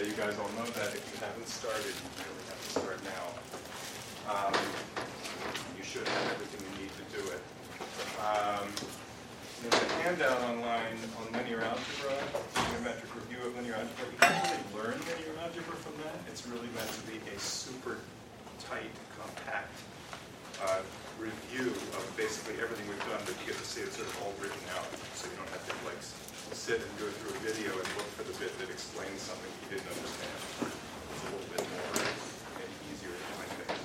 you guys all know that. If you haven't started, you really have to start now. You should have everything you need to do it. There's a handout online on linear algebra, geometric review of linear algebra. You can't really learn linear algebra from that. It's really meant to be a super tight, compact review of basically everything we've done, but you get to see it sort of all written out, so you don't have to like sit and go through a video and look for the bit that explains something you didn't understand. It's a little bit more and easier to find things.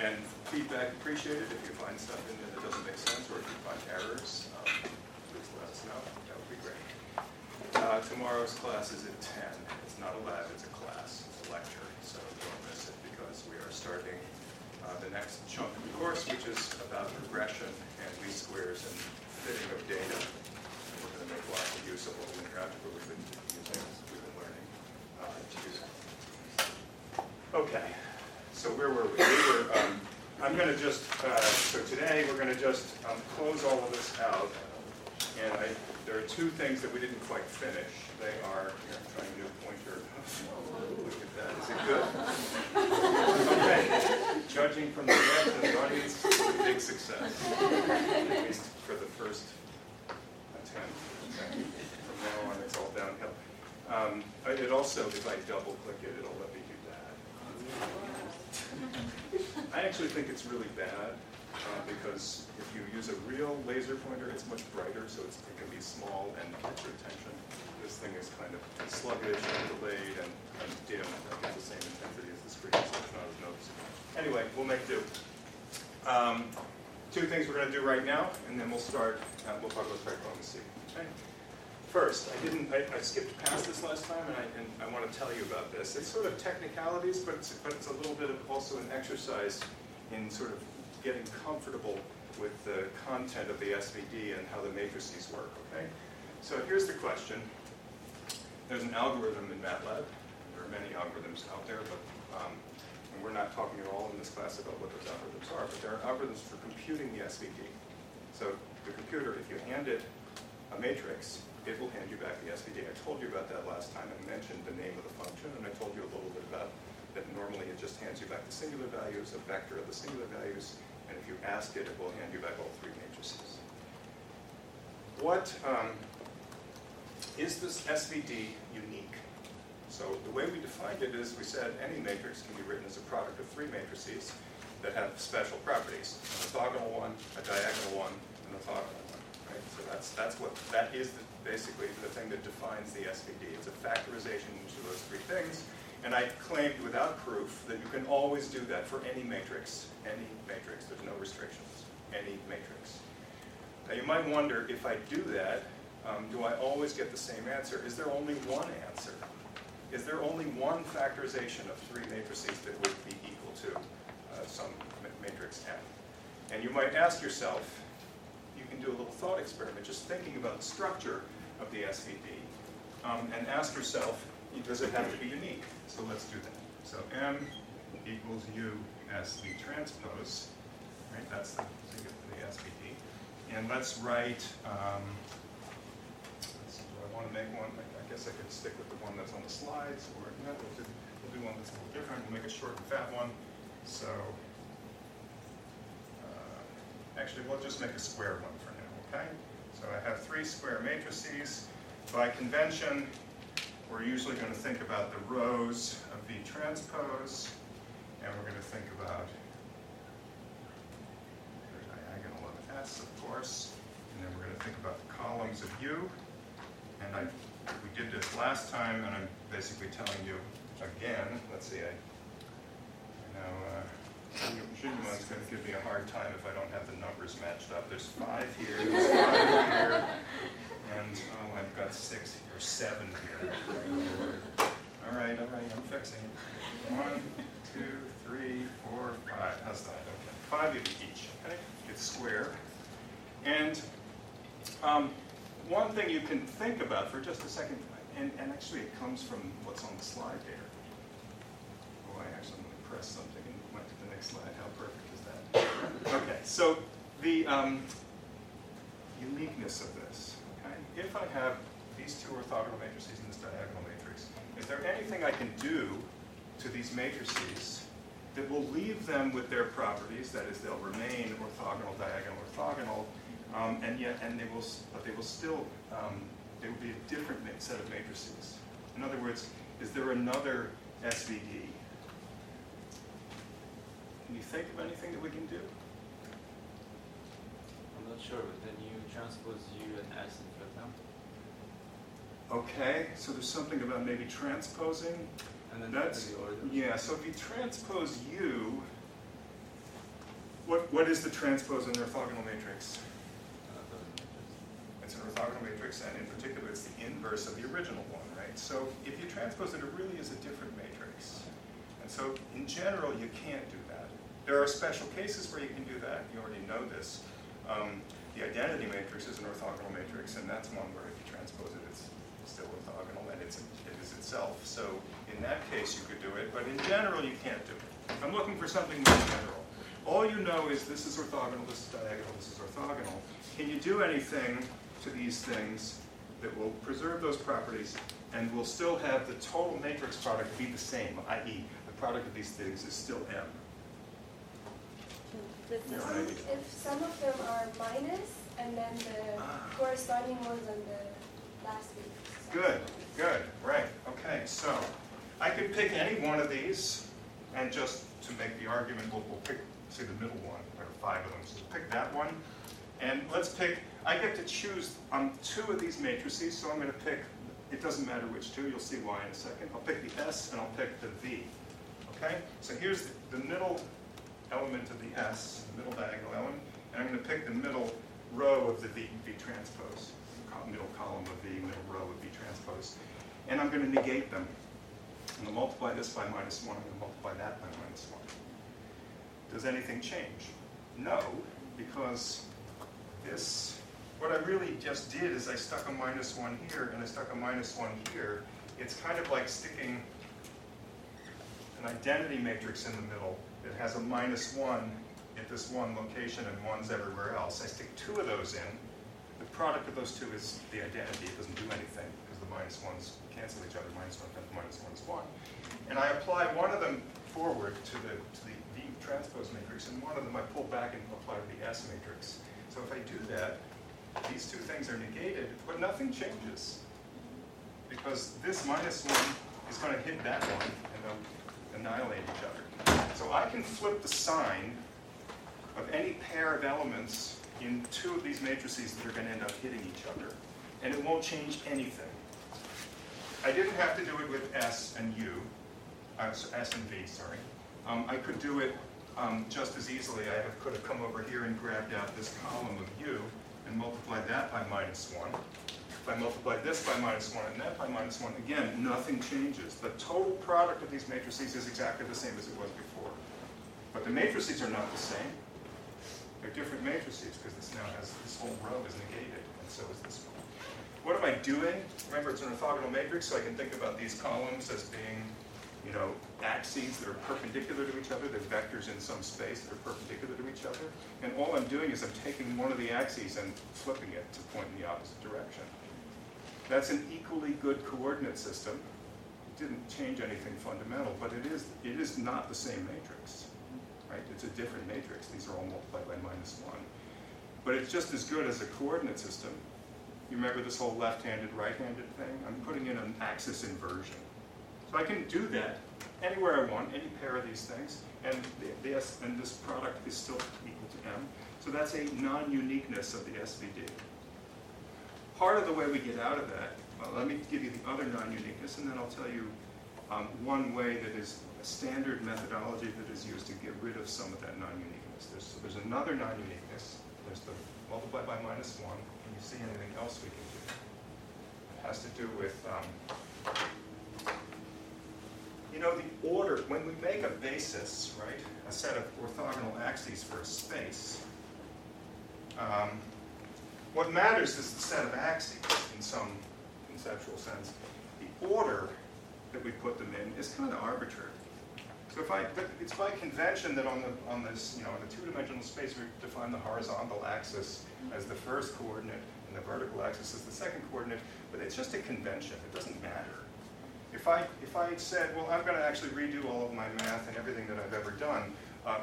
And feedback appreciated. If you find stuff in there that doesn't make sense, or if you find errors, please let us know. That would be great. Tomorrow's class is at 10. It's not a lab, it's a class. It's a lecture, so don't miss it because we are starting the next chunk of the course, which is about regression and least squares and fitting of data. And we're going to make lots of use of all the linear algebra we've been learning to use it. Okay, so where were we? I'm going to just, so today we're going to just close all of this out. And there are two things that we didn't quite finish. They are, here, I'm trying a new pointer. Look at that. Is it good? Okay. Judging from the rest of the audience, a big success. At least for the first attempt. Okay. From now on, it's all downhill. It also, if I double click it, it'll let me do that. I actually think it's really bad. Because if you use a real laser pointer, it's much brighter, so it can be small and get your attention. This thing is kind of sluggish and delayed and dim. It gets the same intensity as the screen, so it's not as noticeable. Anyway, we'll make do. Two things we're going to do right now, and then we'll start. We'll talk about trichromacy. Okay. First, I skipped past this last time, and I want to tell you about this. It's sort of technicalities, but it's a little bit of also an exercise in sort of getting comfortable with the content of the SVD and how the matrices work, okay? So here's the question. There's an algorithm in MATLAB. There are many algorithms out there, but and we're not talking at all in this class about what those algorithms are, but there are algorithms for computing the SVD. So the computer, if you hand it a matrix, it will hand you back the SVD. I told you about that last time. I mentioned the name of the function, and I told you a little bit about that normally it just hands you back the singular values, a vector of the singular values, and if you ask it, it will hand you back all three matrices. What is this SVD unique? So the way we defined it is we said any matrix can be written as a product of three matrices that have special properties: an orthogonal one, a diagonal one, and an orthogonal one. Right? So that is basically the thing that defines the SVD. It's a factorization of each of those three things. And I claimed without proof that you can always do that for any matrix. Any matrix. There's no restrictions. Any matrix. Now you might wonder, if I do that, do I always get the same answer? Is there only one answer? Is there only one factorization of three matrices that would be equal to some matrix n? And you might ask yourself, you can do a little thought experiment, just thinking about the structure of the SVD, and ask yourself, does it have to be unique? So let's do that. So M equals U S V transpose, right? That's the SVD. And let's write, do I want to make one? I guess I could stick with the one that's on the slides, or no, we'll do one that's a little different. We'll make a short and fat one. So actually, we'll just make a square one for now, okay? So I have three square matrices. By convention, we're usually going to think about the rows of V transpose, and we're going to think about the diagonal of S, of course, and then we're going to think about the columns of U. And we did this last time, and I'm basically telling you again. Let's see, I know Shinmon's going to give me a hard time if I don't have the numbers matched up. There's 5 here, there's 5 here, and I've got 6 or 7 here. All right, I'm fixing it. 1, 2, 3, 4, 5. How's that? Okay, 5 of each. Okay, it's square. And one thing you can think about for just a second, and actually it comes from what's on the slide there. Oh, I actually want to press something and went to the next slide. How perfect is that? Okay, so the uniqueness of this. Okay, if I have these two orthogonal matrices in this diagonal matrix, is there anything I can do to these matrices that will leave them with their properties? That is, they'll remain orthogonal, diagonal, orthogonal, but they will still they will be a different set of matrices. In other words, is there another SVD? Can you think of anything that we can do? I'm not sure, but then you transpose U and S and flip them. Okay, so there's something about maybe transposing. And then That's, the order. yeah, so if you transpose U, what is the transpose in an orthogonal matrix? It's an orthogonal matrix, and in particular, it's the inverse of the original one, right? So if you transpose it, it really is a different matrix. And so in general, you can't do that. There are special cases where you can do that. You already know this. The identity matrix is an orthogonal matrix, and that's one where if you transpose it, it's still orthogonal, and it is itself. So in that case, you could do it, but in general, you can't do it. I'm looking for something more general. All you know is this is orthogonal, this is diagonal, this is orthogonal. Can you do anything to these things that will preserve those properties and will still have the total matrix product be the same, i.e. the product of these things is still M? If some of them are minus and then the corresponding ones on the last week. Good, good, right, okay, so I could pick any one of these, and just to make the argument, we'll pick, say, the middle one. There are 5 of them, so pick that one. And let's pick, I get to choose 2 of these matrices, so I'm going to pick, it doesn't matter which 2, you'll see why in a second. I'll pick the S and I'll pick the V. Okay? So here's the middle element of the S, the middle diagonal element, and I'm going to pick the middle row of the V transpose. Middle column of V, middle row of V transpose. And I'm going to negate them. I'm going to multiply this by -1, I'm going to multiply that by -1. Does anything change? No, because this, what I really just did is I stuck a -1 here and I stuck a -1 here. It's kind of like sticking an identity matrix in the middle that has a -1 at this one location and 1s everywhere else. I stick 2 of those in. The product of those 2 is the identity. It doesn't do anything because the -1s cancel each other. -1 times -1 is 1. And I apply one of them forward to the V transpose matrix, and one of them I pull back and apply to the S matrix. So if I do that, these 2 things are negated, but nothing changes. Because this -1 is going to hit that one, and they'll annihilate each other. So I can flip the sign of any pair of elements in 2 of these matrices that are going to end up hitting each other, and it won't change anything. I didn't have to do it with S and U, S and V, sorry. I could do it just as easily. I could have come over here and grabbed out this column of U and multiplied that by -1. If I multiplied this by -1 and that by -1, again, nothing changes. The total product of these matrices is exactly the same as it was before. But the matrices are not the same. They're different matrices because this now has, this whole row is negated, and so is this one. What am I doing? Remember, it's an orthogonal matrix, so I can think about these columns as being, you know, axes that are perpendicular to each other. They're vectors in some space that are perpendicular to each other. And all I'm doing is I'm taking one of the axes and flipping it to point in the opposite direction. That's an equally good coordinate system. It didn't change anything fundamental, but it is not the same matrix. Right? It's a different matrix. These are all multiplied by -1. But it's just as good as a coordinate system. You remember this whole left-handed, right-handed thing? I'm putting in an axis inversion. So I can do that anywhere I want, any pair of these things, and this product is still equal to M. So that's a non-uniqueness of the SVD. Part of the way we get out of that, well, let me give you the other non-uniqueness, and then I'll tell you one way that is a standard methodology that is used to get rid of some of that non-uniqueness. There's another non-uniqueness. There's the multiply by -1. Can you see anything else we can do? It has to do with, you know, the order. When we make a basis, right, a set of orthogonal axes for a space, what matters is the set of axes in some conceptual sense. The order that we put them in is kind of arbitrary. So it's by convention that on this, you know, in a 2-dimensional space, we define the horizontal axis as the first coordinate and the vertical axis as the second coordinate, but it's just a convention. It doesn't matter. If I said, well, I'm going to actually redo all of my math and everything that I've ever done,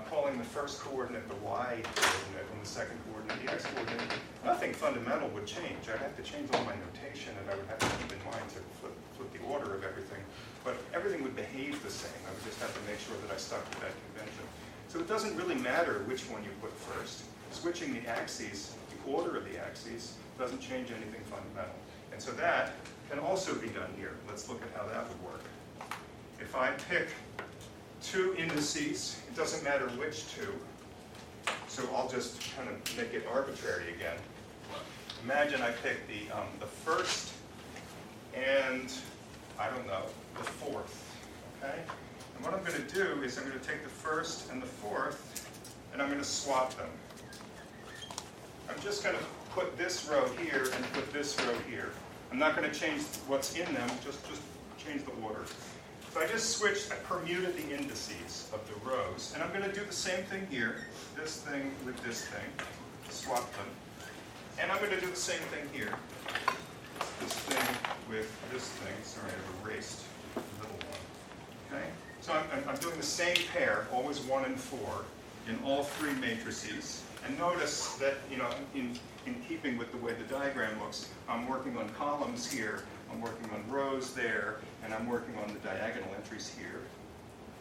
calling the first coordinate the y coordinate and the second coordinate the x coordinate, nothing fundamental would change. I'd have to change all my notation, and I would have to keep in mind to flip the order of everything. But everything would behave the same. I would just have to make sure that I stuck to that convention. So it doesn't really matter which one you put first. Switching the axes, the order of the axes, doesn't change anything fundamental. And so that can also be done here. Let's look at how that would work. If I pick two indices, it doesn't matter which two, so I'll just kind of make it arbitrary again. Imagine I pick the first and, I don't know, the fourth, okay? And what I'm going to do is I'm going to take the first and the fourth, and I'm going to swap them. I'm just going to put this row here and put this row here. I'm not going to change what's in them, just change the order. So I just switched, I permuted the indices of the rows, and I'm going to do the same thing here, this thing with this thing, swap them. And I'm going to do the same thing here, this thing with this thing. Sorry, I've erased the middle one. Okay? So I'm doing the same pair, always 1 and 4, in all three matrices. And notice that, you know, in keeping with the way the diagram looks, I'm working on columns here, I'm working on rows there, and I'm working on the diagonal entries here.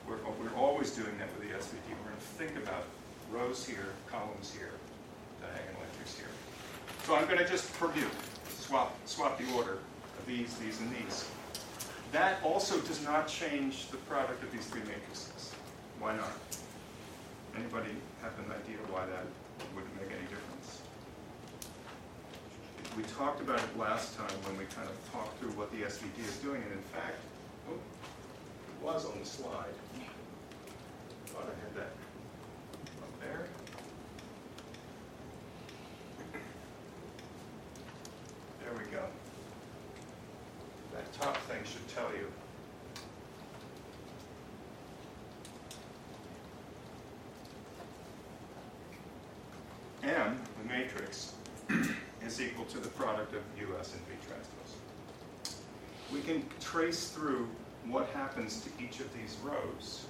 We're always doing that with the SVD. We're going to think about rows here, columns here, diagonal entries here. So I'm going to just permute, swap the order of these, and these. That also does not change the product of these three matrices. Why not? Anybody have an idea why that wouldn't make any difference? We talked about it last time when we kind of talked through what the SVD is doing, and in fact, it was on the slide. Thought I had that up there. There we go. That top thing should tell you. M, the matrix, is equal to the product of US and V transpose. We can trace through what happens to each of these rows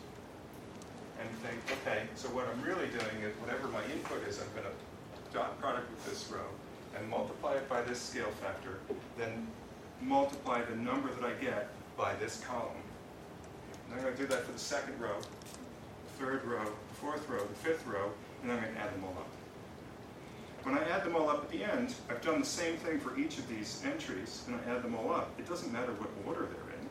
and think, okay, so what I'm really doing is whatever my input is, I'm going to dot product with this row and multiply it by this scale factor, then multiply the number that I get by this column. And I'm going to do that for the second row, the third row, the fourth row, the fifth row, and I'm going to add them all up. When I add them all up at the end, I've done the same thing for each of these entries, and I add them all up. It doesn't matter what order they're in.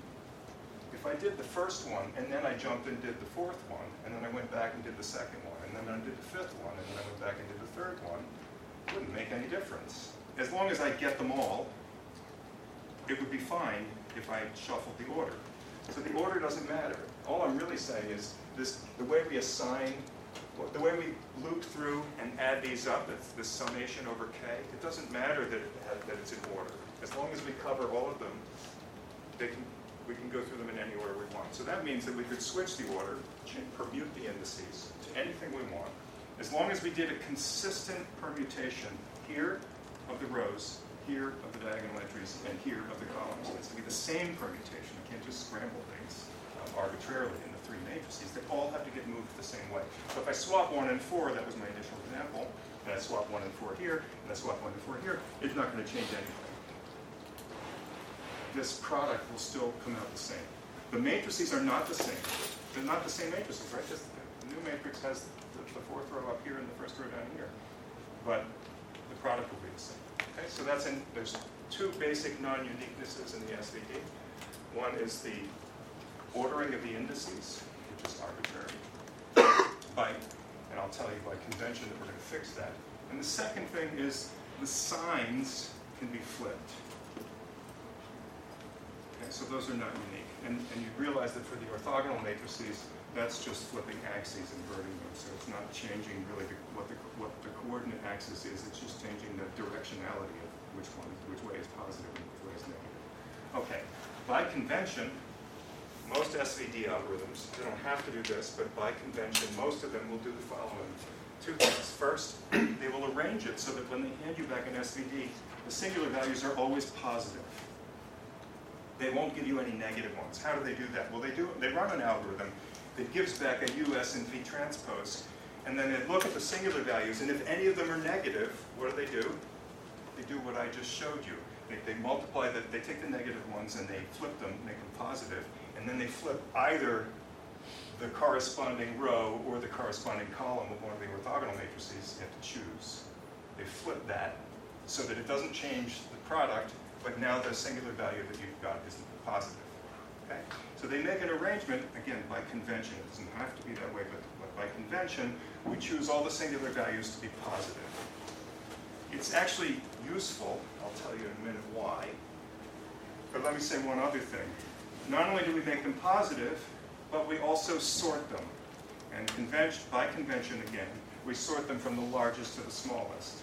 If I did the first one, and then I jumped and did the fourth one, and then I went back and did the second one, and then I did the fifth one, and then I went back and did the third one, it wouldn't make any difference. As long as I get them all, it would be fine if I shuffled the order. So the order doesn't matter. All I'm really saying is the way we assign, the way we loop through and add these up, it's the summation over k, it doesn't matter that it's in order. As long as we cover all of them, we can go through them in any order we want. So that means that we could switch the order, permute the indices to anything we want, as long as we did a consistent permutation here of the rows, here of the diagonal entries, and here of the columns. It's to be the same permutation. You can't just scramble things arbitrarily in the three matrices. They all have to get moved the same way. So if I swap 1 and 4, that was my initial example, and I swap 1 and 4 here, and I swap 1 and 4 here, it's not going to change anything. This product will still come out the same. The matrices are not the same. They're not the same matrices, right? Just the new matrix has the fourth row up here and the first row down here. But the product will be the same. Okay, so there's two basic non-uniquenesses in the SVD. One is the ordering of the indices, which is arbitrary, and I'll tell you by convention that we're going to fix that. And the second thing is the signs can be flipped. Okay, so those are not unique. And you realize that for the orthogonal matrices, that's just flipping axes, inverting them. So it's not changing really what the coordinate axis is. It's just changing the directionality of which way is positive and which way is negative. Okay, by convention, most SVD algorithms, they don't have to do this, but by convention, most of them will do the following two things. First, they will arrange it so that when they hand you back an SVD, the singular values are always positive. they won't give you any negative ones. How do they do that? Well, they run an algorithm that gives back a US and V transpose, and then they look at the singular values, and if any of them are negative, what do? They do what I just showed you. They multiply they take the negative ones and they flip them, make them positive, and then they flip either the corresponding row or the corresponding column of one of the orthogonal matrices. You have to choose. They flip that so that it doesn't change the product, but now the singular value that you've got is positive. Okay? So they make an arrangement, again, by convention. It doesn't have to be that way, but by convention, we choose all the singular values to be positive. It's actually useful. I'll tell you in a minute why. But let me say one other thing. Not only do we make them positive, but we also sort them. And by convention, again, we sort them from the largest to the smallest.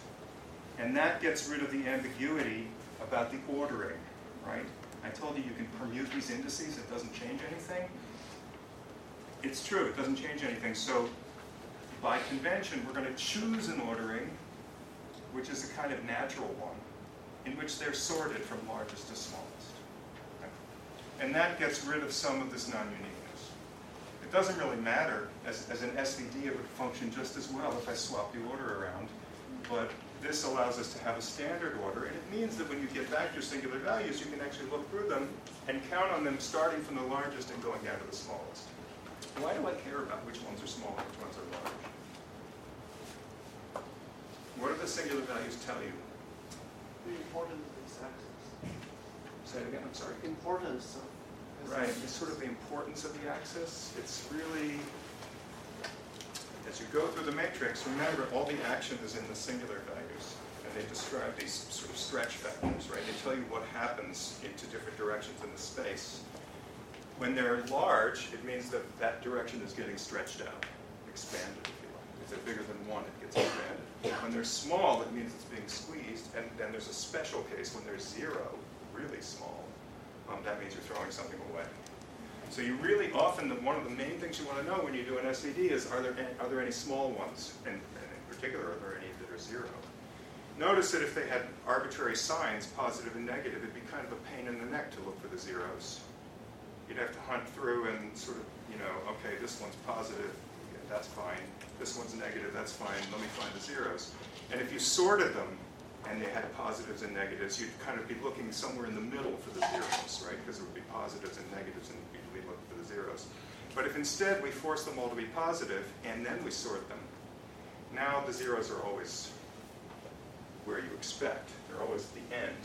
And that gets rid of the ambiguity about the ordering, right? I told you can permute these indices, it doesn't change anything. It's true, it doesn't change anything. So by convention, we're going to choose an ordering, which is a kind of natural one, in which they're sorted from largest to smallest. Okay? And that gets rid of some of this non-uniqueness. It doesn't really matter. As an SVD, it would function just as well if I swap the order around. But this allows us to have a standard order, and it means that when you get back your singular values, you can actually look through them and count on them starting from the largest and going down to the smallest. Why do I care about which ones are small and which ones are large? What do the singular values tell you? The importance of these axes. Say it again, I'm sorry. Importance of this Right, axis. it's sort of the importance of the axis. It's really, as you go through the matrix, remember all the action is in the singular values. And they describe these sort of stretch vectors, right? They tell you what happens into different directions in the space. When they're large, it means that that direction is getting stretched out, expanded, if you like. If they're bigger than one, it gets expanded. When they're small, it means it's being squeezed. And then there's a special case when they're zero, really small. That means you're throwing something away. So you really often, one of the main things you want to know when you do an SVD is, are there any small ones? And in particular, are there any that are zero? Notice that if they had arbitrary signs, positive and negative, it'd be kind of a pain in the neck to look for the zeros. You'd have to hunt through and sort of, okay, this one's positive, yeah, that's fine. This one's negative, that's fine, let me find the zeros. And if you sorted them, and they had positives and negatives, you'd kind of be looking somewhere in the middle for the zeros, right? Because it would be positives and negatives, and we'd be looking for the zeros. But if instead we force them all to be positive, and then we sort them, now the zeros are always where you expect. They're always at the end.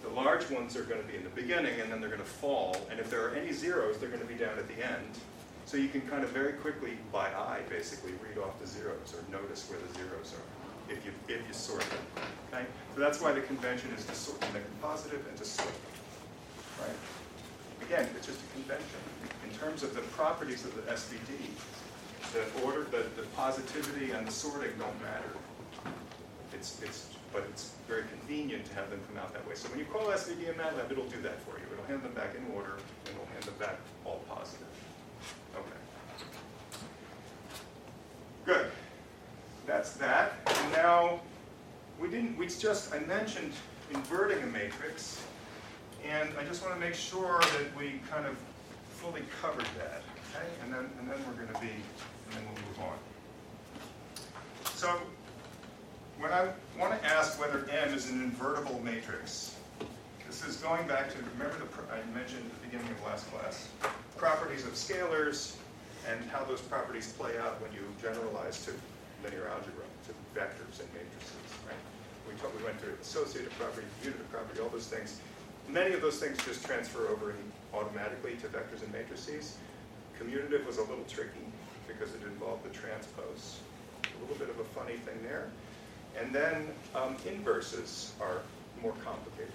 The large ones are going to be in the beginning, and then they're going to fall. And if there are any zeros, they're going to be down at the end. So you can kind of very quickly, by eye, basically, read off the zeros or notice where the zeros are if you sort them. Okay? So that's why the convention is to sort them, make them positive and to sort them. Right? Again, it's just a convention. In terms of the properties of the SVD, the order, the positivity and the sorting don't matter. But it's very convenient to have them come out that way. So when you call SVD in MATLAB, it'll do that for you. It'll hand them back in order, and it'll hand them back all positive. Okay. Good. That's that. And now, I mentioned inverting a matrix, and I just want to make sure that we kind of fully covered that. Okay? And then we're going to and then we'll move on. So, when I want to ask whether M is an invertible matrix, this is going back to, remember I mentioned at the beginning of last class, properties of scalars and how those properties play out when you generalize to linear algebra, to vectors and matrices, right? We went through associative property, commutative property, all those things. Many of those things just transfer over automatically to vectors and matrices. Commutative was a little tricky because it involved the transpose. A little bit of a funny thing there. And then inverses are more complicated.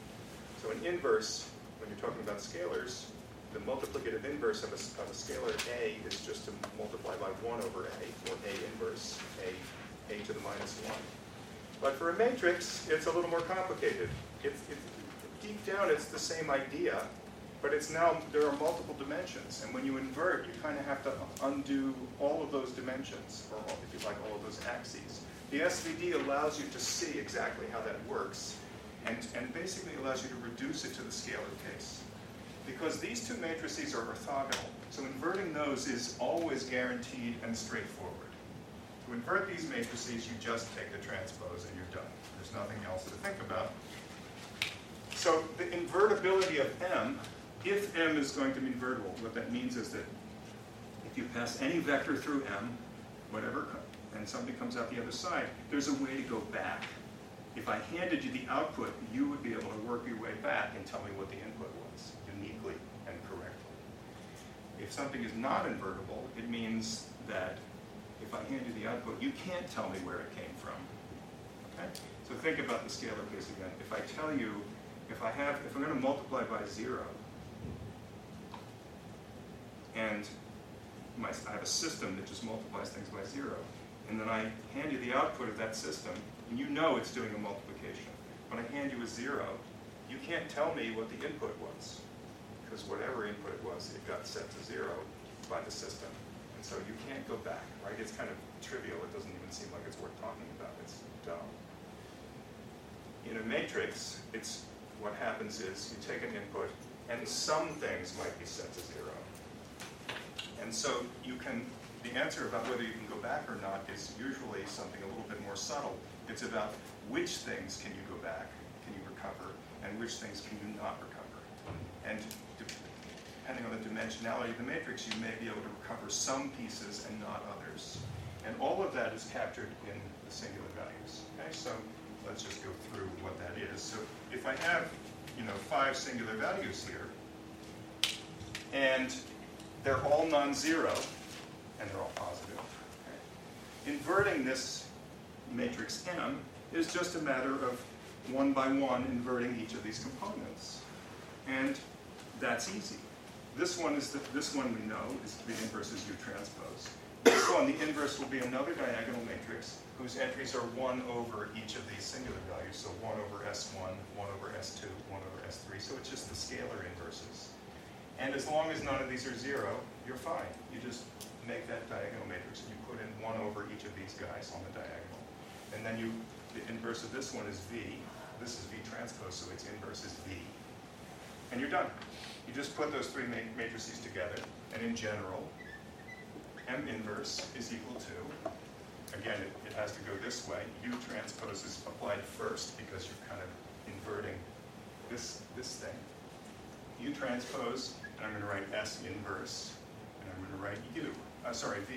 So an inverse, when you're talking about scalars, the multiplicative inverse of a scalar A is just to multiply by 1 over A, or A inverse, A to the minus 1. But for a matrix, it's a little more complicated. Deep down, it's the same idea, but there are multiple dimensions. And when you invert, you kind of have to undo all of those dimensions, or if you like, all of those axes. The SVD allows you to see exactly how that works, and basically allows you to reduce it to the scalar case. because these two matrices are orthogonal, so inverting those is always guaranteed and straightforward. To invert these matrices, you just take the transpose and you're done. There's nothing else to think about. So the invertibility of M, if M is going to be invertible, what that means is that if you pass any vector through M, whatever, and something comes out the other side, there's a way to go back. If I handed you the output, you would be able to work your way back and tell me what the input was, uniquely and correctly. If something is not invertible, it means that if I hand you the output, you can't tell me where it came from. Okay? So think about the scalar case again. If I tell you, if I'm going to multiply by 0, and I have a system that just multiplies things by 0, and then I hand you the output of that system, and you know it's doing a multiplication. When I hand you a 0, you can't tell me what the input was, because whatever input it was, it got set to 0 by the system. And so you can't go back, right? It's kind of trivial. It doesn't even seem like it's worth talking about. It's dumb. In a matrix, what happens is you take an input, and some things might be set to 0. And so the answer about whether you can go back or not is usually something a little bit more subtle. It's about which things can you go back, can you recover, and which things can you not recover. And depending on the dimensionality of the matrix, you may be able to recover some pieces and not others. And all of that is captured in the singular values. Okay, so let's just go through what that is. So if I have, 5 singular values here, and they're all non-zero, and they're all positive. Okay. Inverting this matrix M is just a matter of one by one inverting each of these components. And that's easy. This one we know is the inverse is U transpose. This one, the inverse will be another diagonal matrix whose entries are 1 over each of these singular values. So 1 over S1, 1 over S2, 1 over S3. So it's just the scalar inverses. And as long as none of these are 0, you're fine. You just make that diagonal matrix and you put in 1 over each of these guys on the diagonal. And then the inverse of this one is V. This is V transpose, so its inverse is V. And you're done. You just put those 3 matrices together, and in general, M inverse is equal to, again, it has to go this way. U transpose is applied first because you're kind of inverting this thing. U transpose, and I'm going to write S inverse, and I'm going to write V. Sorry about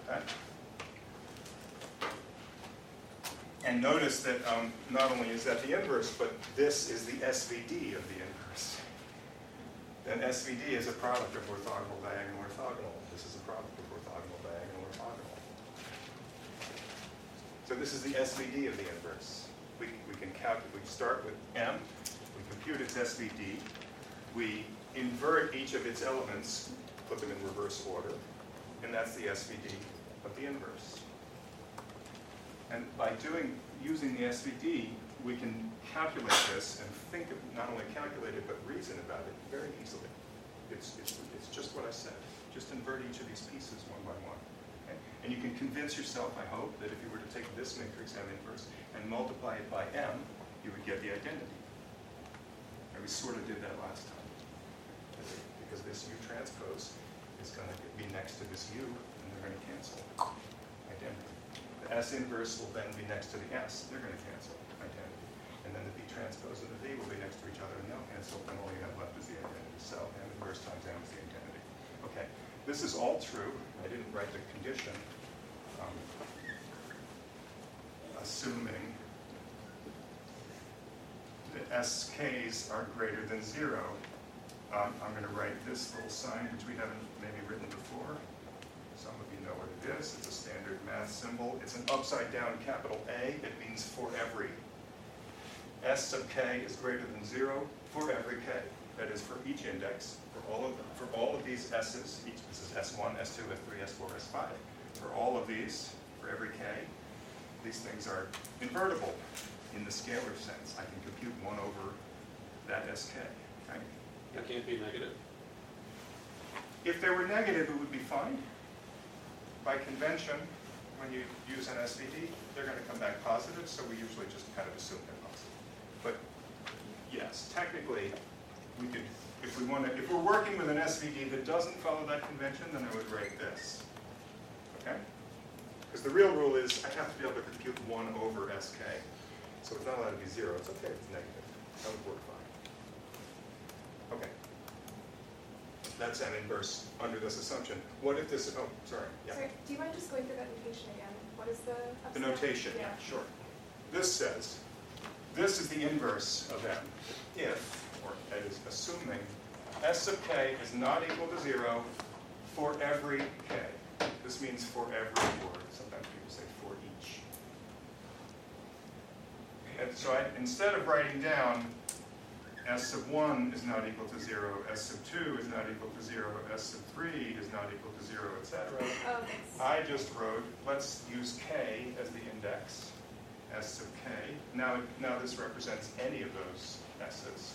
that. And notice that not only is that the inverse, but this is the SVD of the inverse. Then SVD is a product of orthogonal, diagonal, orthogonal. This is a product of orthogonal, diagonal, orthogonal. So this is the SVD of the inverse. We start with M. Compute its SVD, we invert each of its elements, put them in reverse order, and that's the SVD of the inverse. And by using the SVD, we can calculate this and not only calculate it, but reason about it very easily. It's just what I said. Just invert each of these pieces one by one. Okay? And you can convince yourself, I hope, that if you were to take this matrix M inverse and multiply it by M, you would get the identity. We sort of did that last time. Because this U transpose is going to be next to this U, and they're going to cancel. Identity. The S inverse will then be next to the S. They're going to cancel. Identity. And then the V transpose and the V will be next to each other, and they'll cancel, and all you have left is the identity. So M inverse times M is the identity. Okay. This is all true. I didn't write the condition. Assuming that SKs are greater than 0, I'm going to write this little sign, which we haven't maybe written before. Some of you know what it is. It's a standard math symbol. It's an upside down capital A. It means for every. S sub k is greater than 0 for every k. That is for each index, for all of these s's. This is S1, S2, S3, S4, S5. For all of these, for every k, these things are invertible. In the scalar sense, I can compute 1 over that SK. Okay? That can't be negative. If they were negative, it would be fine. By convention, when you use an SVD, they're going to come back positive, so we usually just kind of assume they're positive. But yes, technically, we could, if we're working with an SVD that doesn't follow that convention, then I would write this. Okay? Because the real rule is I have to be able to compute 1 over sk. So it's not allowed to be 0. It's okay if it's negative. That would work fine. Okay. That's an inverse under this assumption. What if this, oh, sorry. Yeah. Sorry, do you mind just going through that notation again? What is the upstep? The notation, Yeah. sure. This says, this is the inverse of m if, or that is assuming, s sub k is not equal to 0 for every k. This means for every word. Sometimes people say for each. And so instead of writing down s sub 1 is not equal to 0, s sub 2 is not equal to 0, s sub 3 is not equal to 0, etc. Oh, thanks. I just wrote, let's use k as the index, s sub k. Now this represents any of those s's.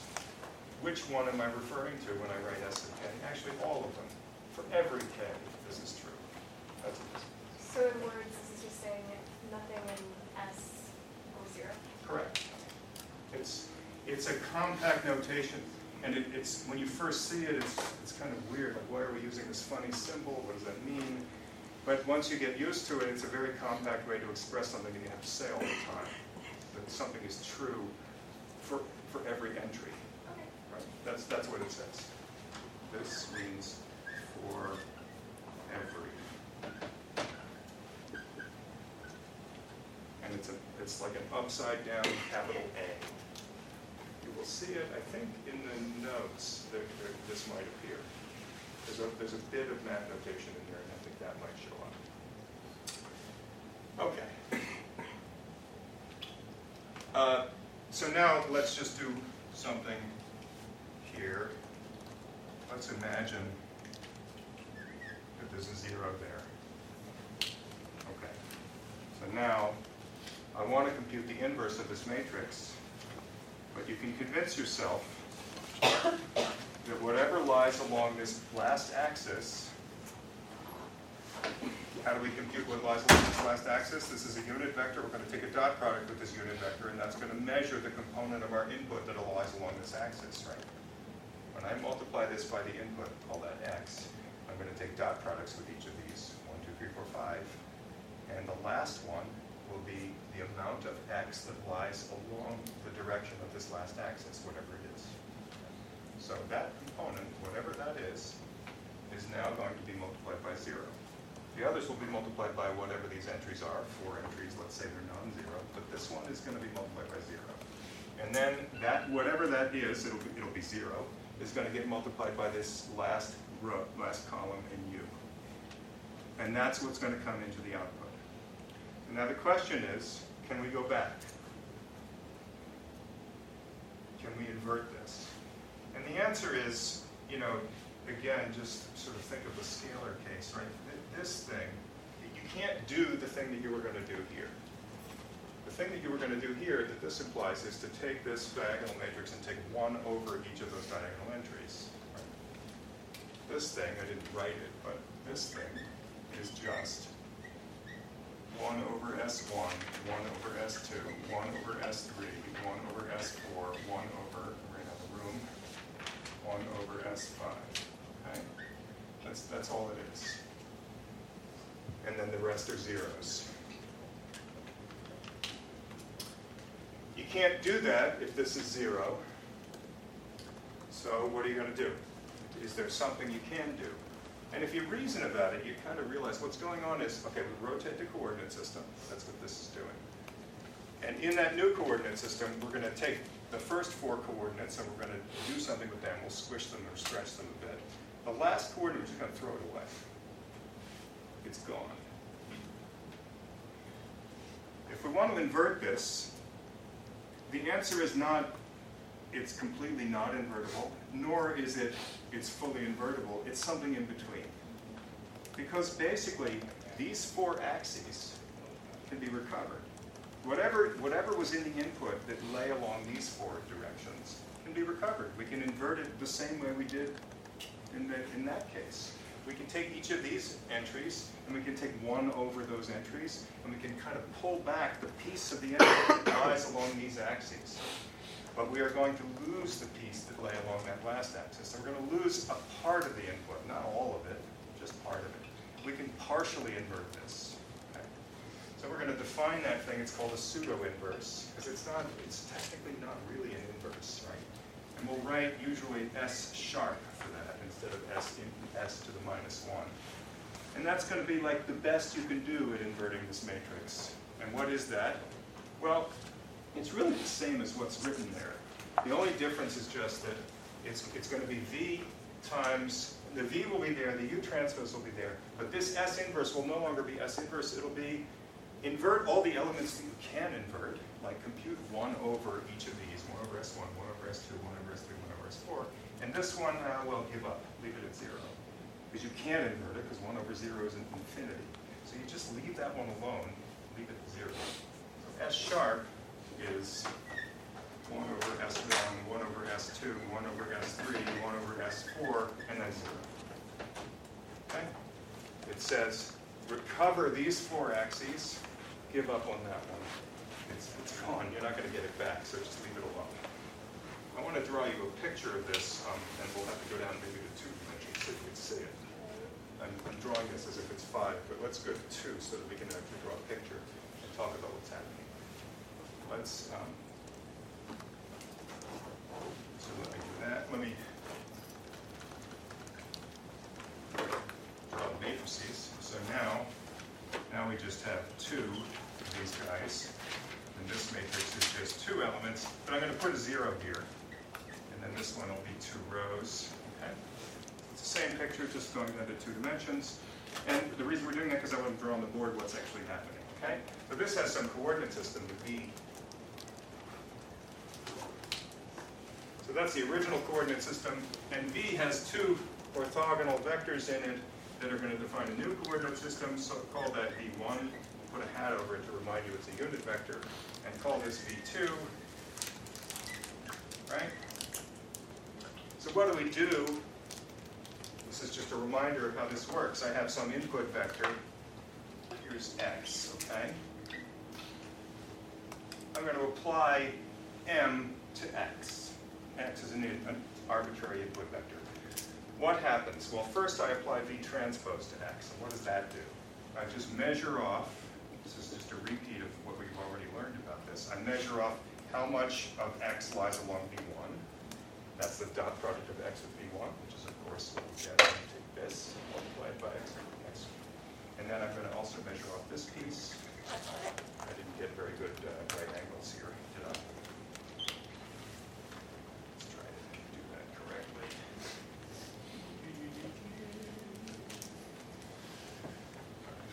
Which one am I referring to when I write s sub k? Actually, all of them. For every k, this is true. That's what this means. So in words, this is just saying nothing in S equals 0. Correct. It's a compact notation, and it's when you first see it, it's kind of weird. Like, why are we using this funny symbol? What does that mean? But once you get used to it, it's a very compact way to express something that you have to say all the time. That something is true for every entry. Okay. Right? That's what it says. This means for every. And it's like an upside down capital A. You will see it, I think, in the notes. This might appear. There's a bit of math notation in there, and I think that might show up. Okay. So now let's just do something here. Let's imagine that there's a 0 there. Okay. So now I want to compute the inverse of this matrix, but you can convince yourself that whatever lies along this last axis, how do we compute what lies along this last axis? This is a unit vector. We're going to take a dot product with this unit vector, and that's going to measure the component of our input that lies along this axis, right? When I multiply this by the input, call that x, I'm going to take dot products with each of these, 1, 2, 3, 4, 5, and the last one will be the amount of x that lies along the direction of this last axis, whatever it is. So that component, whatever that is now going to be multiplied by 0. The others will be multiplied by whatever these entries are. 4 entries, let's say they're non-zero, but this one is going to be multiplied by 0. And then that, whatever that is, it'll be 0, is going to get multiplied by this last row, last column in U. And that's what's going to come into the output. And now the question is, can we go back? Can we invert this? And the answer is, again, just sort of think of the scalar case, right? This thing, you can't do the thing that you were going to do here. The thing that you were going to do here, that this implies, is to take this diagonal matrix and take 1 over each of those diagonal entries. Right? This thing, I didn't write it, but this thing is just 1 over S1, 1 over S2, 1 over S3, 1 over S4, 1 over, we're in the room, 1 over S5. Okay? That's all it is. And then the rest are zeros. You can't do that if this is 0. So what are you going to do? Is there something you can do? And if you reason about it, you kind of realize what's going on is, okay, we rotate the coordinate system. That's what this is doing. And in that new coordinate system, we're going to take the first 4 coordinates and we're going to do something with them. We'll squish them or stretch them a bit. The last coordinate, we're just going to throw it away. It's gone. If we want to invert this, the answer is not it's completely not invertible, nor is it's fully invertible. It's something in between. Because basically, these 4 axes can be recovered. Whatever was in the input that lay along these 4 directions can be recovered. We can invert it the same way we did in that case. We can take each of these entries, and we can take 1 over those entries, and we can kind of pull back the piece of the entry that lies along these axes. but we are going to lose the piece that lay along that last axis. So we're going to lose a part of the input, not all of it, just part of it. We can partially invert this. Okay? So we're going to define that thing. It's called a pseudo-inverse, because it's technically not really an inverse, right? And we'll write usually S sharp for that instead of S to the minus 1. And that's going to be like the best you can do at inverting this matrix. And what is that? Well, it's really the same as what's written there. The only difference is just that it's going to be V times, the V will be there, the U transpose will be there, but this S inverse will no longer be S inverse. It'll be invert all the elements that you can invert, like compute 1 over each of these, 1 over S1, 1 over S2, 1 over S3, 1 over S4. And this one, well, give up, leave it at 0. Because you can't invert it, because 1 over 0 is an infinity. So you just leave that one alone, leave it at 0. So S sharp is 1 over S1, 1 over S2, 1 over S3, 1 over S4, and then 0. Okay? It says, recover these 4 axes, give up on that one. It's gone. You're not going to get it back, so just leave it alone. I want to draw you a picture of this, and we'll have to go down maybe to 2 dimensions so you can see it. I'm drawing this as if it's 5, but let's go to 2 so that we can actually draw a picture and talk about what's happening. Let's, so let me do that. Let me draw the matrices. So now we just have 2 of these guys. And this matrix is just 2 elements, but I'm going to put a 0 here. And then this one will be 2 rows. Okay? It's the same picture, just going down to 2 dimensions. And the reason we're doing that is because I want to draw on the board what's actually happening. Okay? So this has some coordinate system with V. So that's the original coordinate system. And V has 2 orthogonal vectors in it that are going to define a new coordinate system. So call that V1. Put a hat over it to remind you it's a unit vector. And call this V2. Right? So what do we do? This is just a reminder of how this works. I have some input vector. Here's X, okay? I'm going to apply M to X. X is an arbitrary input vector. What happens? Well, first I apply V transpose to X. And what does that do? I just measure off. This is just a repeat of what we've already learned about this. I measure off how much of X lies along V1. That's the dot product of X with V1, which is, of course, what we get when we take this, multiply it by X. And then I'm going to also measure off this piece. I didn't get very good right angles here, did I? Let's try to do that correctly.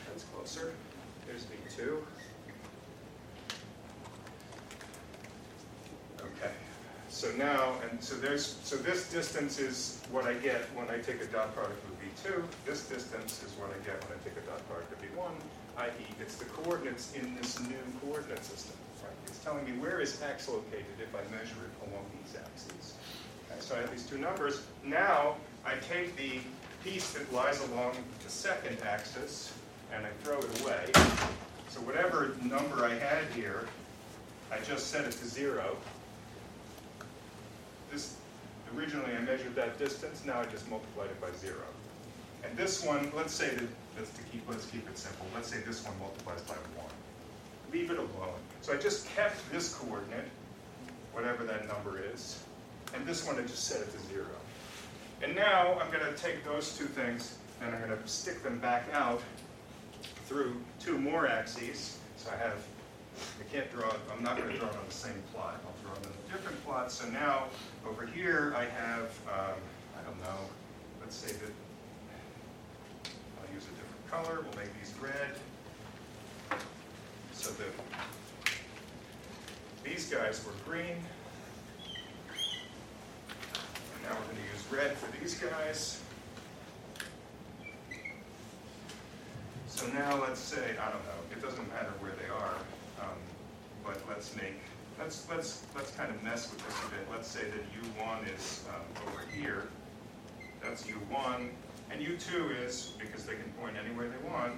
That's closer. There's V2. Okay. So now, so this distance is what I get when I take a dot product with V2. This distance is what I get when I take a dot product with V1, i.e. it's the coordinates in this new coordinate system. Right? It's telling me where is X located if I measure it along these axes. Okay, so I have these 2 numbers. Now I take the piece that lies along the second axis and I throw it away. So whatever number I had here, I just set it to 0. Originally I measured that distance, now I just multiplied it by 0. And this one, let's say that, let's keep it simple. Let's say this one multiplies by 1. Leave it alone. So I just kept this coordinate, whatever that number is, and this one I just set it to 0. And now I'm going to take those 2 things and I'm going to stick them back out through 2 more axes. So I can't draw, I'm not going to draw it on the same plot. I'll draw it on a different plot. So now, over here, I have, I don't know, let's say that I'll use a different color. We'll make these red. So that these guys were green. And now we're going to use red for these guys. So now let's say, I don't know, it doesn't matter where they are, but let's kind of mess with this a bit. Let's say that U1 is over here. That's U1. And U2 is, because they can point anywhere they want,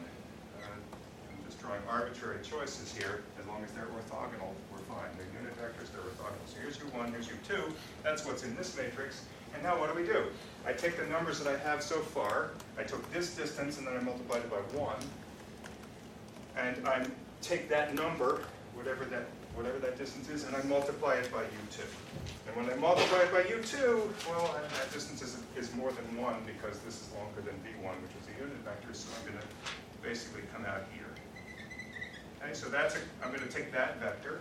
I'm just drawing arbitrary choices here. As long as they're orthogonal, we're fine. They're unit vectors, they're orthogonal. So here's U1, here's U2. That's what's in this matrix. And now what do? I take the numbers that I have so far. I took this distance, and then I multiplied it by 1. And I take that number, whatever that distance is, and I multiply it by U2. And when I multiply it by U2, well, that distance is more than 1 because this is longer than V1, which is a unit vector, so I'm going to basically come out here. Okay, so I'm going to take that vector,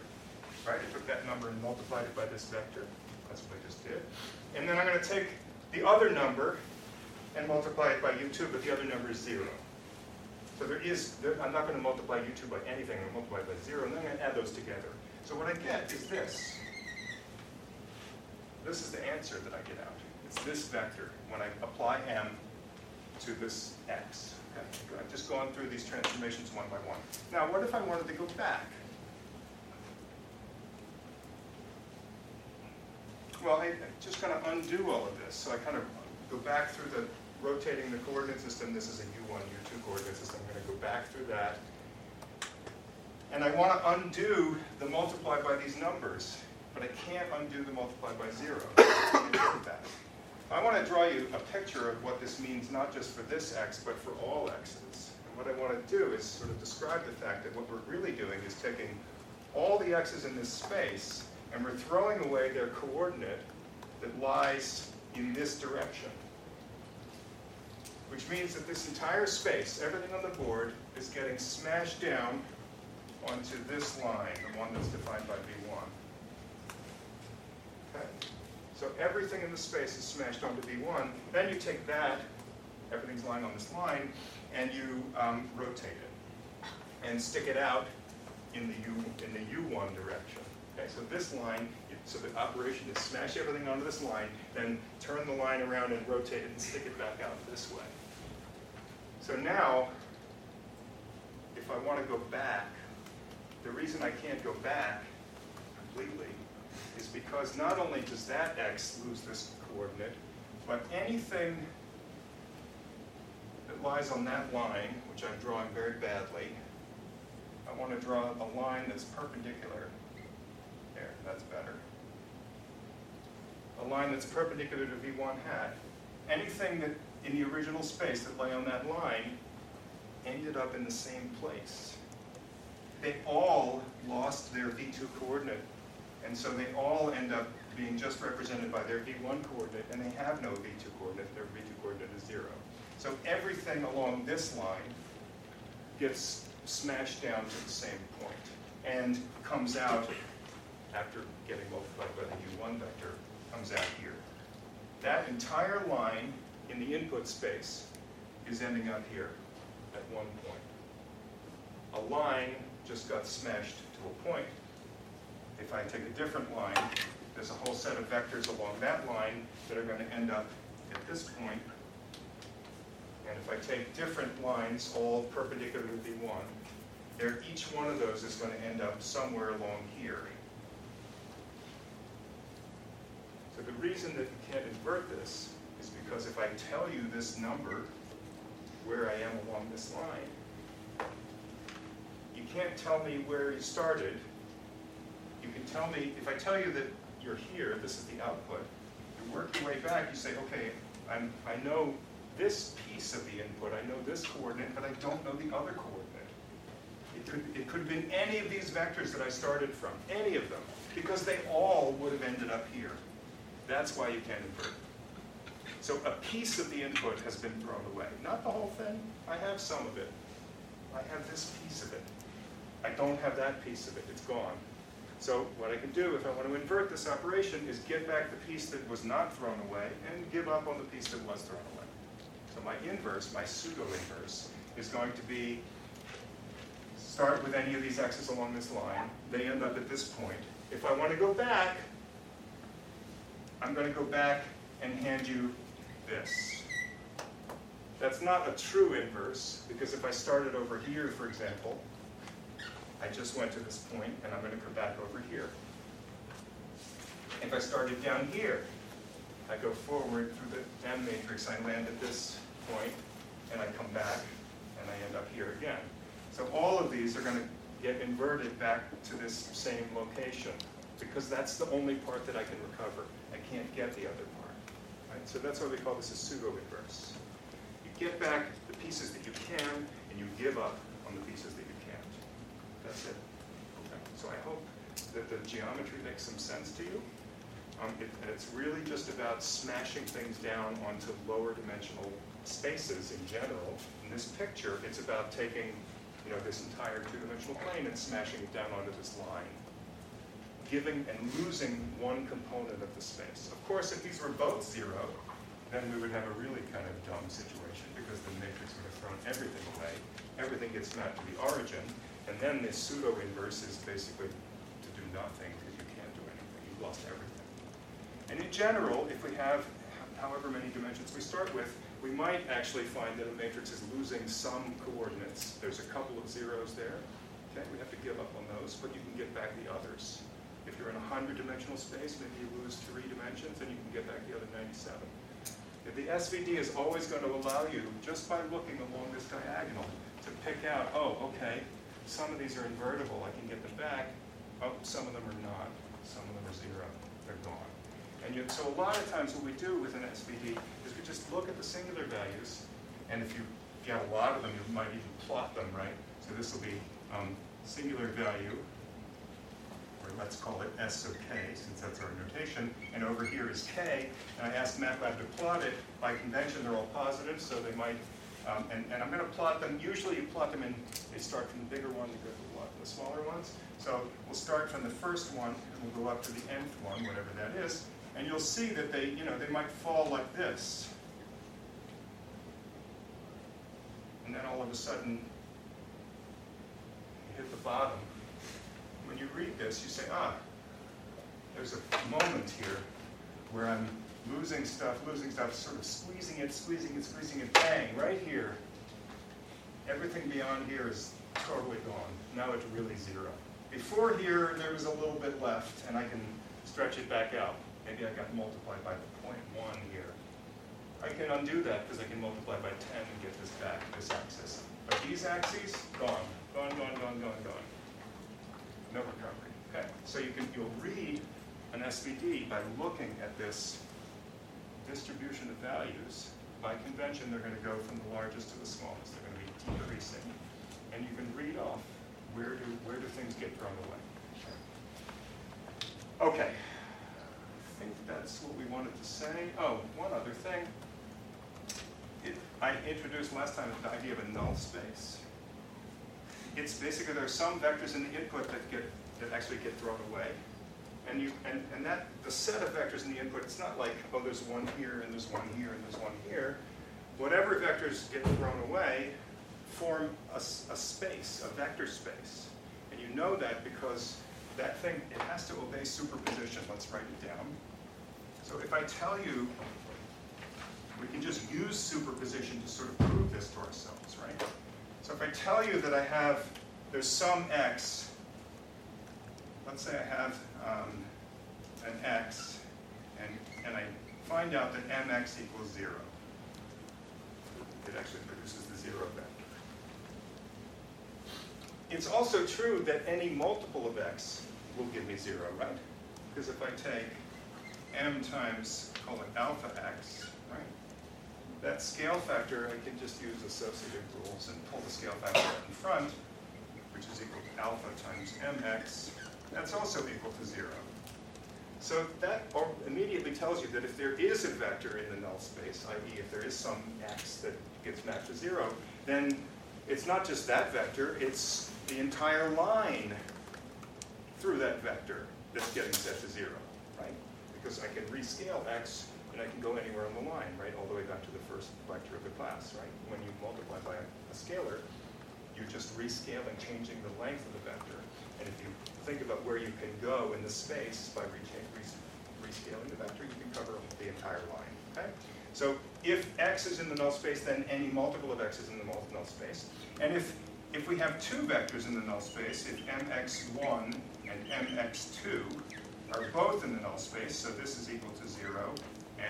right? I took that number and multiplied it by this vector. That's what I just did. And then I'm going to take the other number and multiply it by U2, but the other number is 0. So I'm not going to multiply U2 by anything. I'm going to multiply it by 0, and then I'm going to add those together. So what I get is this. This is the answer that I get out. It's this vector when I apply m to this x. Okay? I've just gone through these transformations one by one. Now, what if I wanted to go back? Well, I'm just going to undo all of this. So I kind of go back through the rotating the coordinate system. This is a U1, U2 coordinate system. I'm going to go back through that. And I want to undo the multiply by these numbers, but I can't undo the multiply by 0. I can't do that. I want to draw you a picture of what this means, not just for this x, but for all x's. And what I want to do is sort of describe the fact that what we're really doing is taking all the x's in this space, and we're throwing away their coordinate that lies in this direction. Which means that this entire space, everything on the board, is getting smashed down onto this line, the one that's defined by V1. Okay? So everything in the space is smashed onto V1. Then you take that, everything's lying on this line, and you rotate it and stick it out in the U1 direction. Okay, so this line, so the operation is smash everything onto this line, then turn the line around and rotate it and stick it back out this way. So now, if I want to go back, the reason I can't go back completely is because not only does that x lose this coordinate, but anything that lies on that line, which I'm drawing very badly, I want to draw a line that's perpendicular. There, that's better. A line that's perpendicular to V1 hat. Anything that in the original space that lay on that line ended up in the same place. They all lost their V2 coordinate, and so they all end up being just represented by their V1 coordinate, and they have no V2 coordinate. Their V2 coordinate is 0. So everything along this line gets smashed down to the same point and comes out, after getting multiplied by the U1 vector, comes out here. That entire line in the input space is ending up here at one point. A line just got smashed to a point. If I take a different line, there's a whole set of vectors along that line that are going to end up at this point. And if I take different lines, all perpendicular to V1, each one of those is going to end up somewhere along here. So the reason that you can't invert this is because if I tell you this number, where I am along this line, you can't tell me where you started. You can tell me, if I tell you that you're here, this is the output, you work your way back, you say, okay, I know this piece of the input, I know this coordinate, but I don't know the other coordinate. It could have been any of these vectors that I started from, any of them, because they all would have ended up here. That's why you can't invert. So a piece of the input has been thrown away. Not the whole thing. I have some of it. I have this piece of it. I don't have that piece of it. It's gone. So what I can do if I want to invert this operation is get back the piece that was not thrown away and give up on the piece that was thrown away. So my inverse, my pseudo-inverse, is going to be start with any of these x's along this line. They end up at this point. If I want to go back, I'm going to go back and hand you this. That's not a true inverse, because if I started over here, for example, I just went to this point, and I'm going to come back over here. If I started down here, I go forward through the M matrix, I land at this point, and I come back, and I end up here again. So all of these are going to get inverted back to this same location because that's the only part that I can recover. I can't get the other part. Right? So that's why we call this a pseudo-inverse. You get back the pieces that you can, and you give up on the pieces that you can't. That's it. Okay. So I hope that the geometry makes some sense to you. And it's really just about smashing things down onto lower dimensional spaces in general. In this picture, it's about taking this entire two-dimensional plane and smashing it down onto this line, giving and losing one component of the space. Of course, if these were both 0, then we would have a really kind of dumb situation because the matrix would have thrown everything away. Everything gets mapped to the origin, and then this pseudo-inverse is basically to do nothing because you can't do anything. You've lost everything. And in general, if we have however many dimensions we start with, we might actually find that a matrix is losing some coordinates. There's a couple of zeros there. Okay, we have to give up on those, but you can get back the others. If you're in a 100-dimensional space, maybe you lose 3 dimensions, and you can get back the other 97. If the SVD is always going to allow you, just by looking along this diagonal, to pick out, oh, okay, some of these are invertible, I can get them back. Oh, some of them are not. Some of them are 0. They're gone. And so a lot of times what we do with an SVD is we just look at the singular values, and if you have a lot of them, you might even plot them, right? So this will be singular value, or let's call it S of k, since that's our notation, and over here is k, and I asked MATLAB to plot it. By convention, they're all positive, so they might, and I'm going to plot them. Usually you plot them in, they start from the bigger one, you go to the smaller ones. So we'll start from the first one, and we'll go up to the nth one, whatever that is. And you'll see that they might fall like this. And then all of a sudden, you hit the bottom. When you read this, you say, there's a moment here where I'm losing stuff, sort of squeezing it, bang, right here. Everything beyond here is totally gone. Now it's really 0. Before here, there was a little bit left, and I can stretch it back out. Maybe I got multiplied by the 0.1 here. I can undo that because I can multiply by 10 and get this back, this axis. But these axes, gone. Gone. No recovery. Okay. So you'll read an SVD by looking at this distribution of values. By convention, they're going to go from the largest to the smallest. They're going to be decreasing. And you can read off where do things get thrown away. Okay. I think that's what we wanted to say. Oh, one other thing. I introduced last time the idea of a null space. It's basically there are some vectors in the input that actually get thrown away. And that the set of vectors in the input, it's not like, oh, there's one here and there's one here and there's one here. Whatever vectors get thrown away form a space, a vector space. And you know that because that thing, it has to obey superposition. Let's write it down. So if I tell you, we can just use superposition to sort of prove this to ourselves, right? So if I tell you that there's some x, let's say I have an x, and I find out that mx equals 0. It actually produces the 0 vector. It's also true that any multiple of x will give me 0, right? Because if I take m times, call it alpha x, right? That scale factor, I can just use associative rules and pull the scale factor up in front, which is equal to alpha times mx. That's also equal to 0. So that immediately tells you that if there is a vector in the null space, i.e. if there is some x that gets mapped to 0, then it's not just that vector, it's the entire line through that vector that's getting set to 0, right? Because I can rescale x, and I can go anywhere on the line, right? All the way back to the first vector of the class, right? When you multiply by a scalar, you're just rescaling, changing the length of the vector. And if you think about where you can go in the space by rescaling the vector, you can cover the entire line, okay? So if x is in the null space, then any multiple of x is in the null space. And if we have two vectors in the null space, if mx1 and mx2 are both in the null space, so this is equal to 0,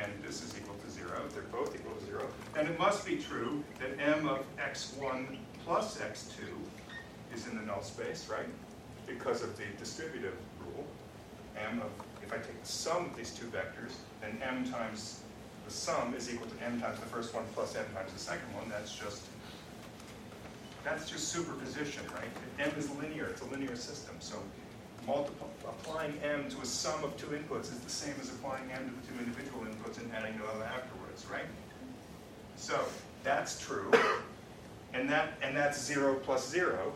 and this is equal to 0, they're both equal to 0, then it must be true that m of x1 plus x2 is in the null space, right? Because of the distributive rule. If I take the sum of these two vectors, then m times the sum is equal to m times the first one plus m times the second one. That's just superposition, right? M is linear. It's a linear system. So applying m to a sum of two inputs is the same as applying m to the two individual inputs and adding Null afterwards, right? So that's true. And that's 0 plus 0.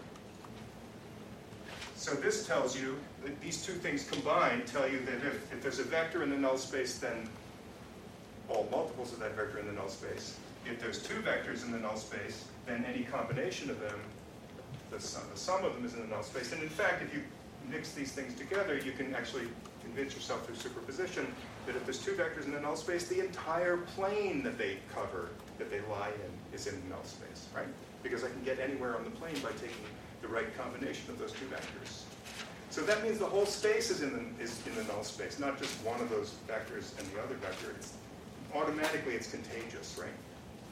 So this tells you that these two things combined tell you that if there's a vector in the null space, then all multiples of that vector in the null space. If there's two vectors in the null space, then any combination of them, the sum of them is in the null space. And in fact, if you mix these things together, you can actually convince yourself through superposition that if there's two vectors in the null space, the entire plane that they cover, that they lie in, is in the null space, right? Because I can get anywhere on the plane by taking the right combination of those two vectors. So that means the whole space is in the null space, not just one of those vectors and the other vector. Automatically it's contagious, right?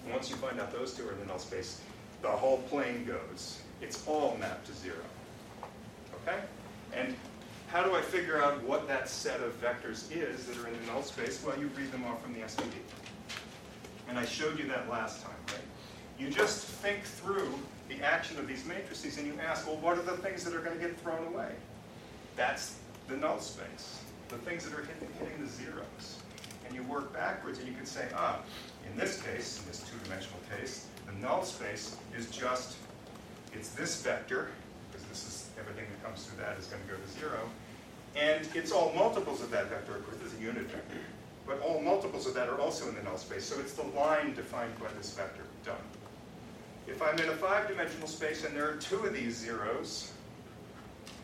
And once you find out those two are in the null space, the whole plane goes. It's all mapped to 0. Okay? And how do I figure out what that set of vectors is that are in the null space? Well, you read them off from the SVD. And I showed you that last time, right? You just think through the action of these matrices and you ask, well, what are the things that are going to get thrown away? That's the null space, the things that are hitting the zeros. And you work backwards and you can say, in this case, in this two-dimensional case, the null space is just, it's this vector, because this is everything that comes through that is going to go to 0. And it's all multiples of that vector, of course, it's a unit vector. But all multiples of that are also in the null space. So it's the line defined by this vector. Done. If I'm in a 5-dimensional space and there are two of these zeros,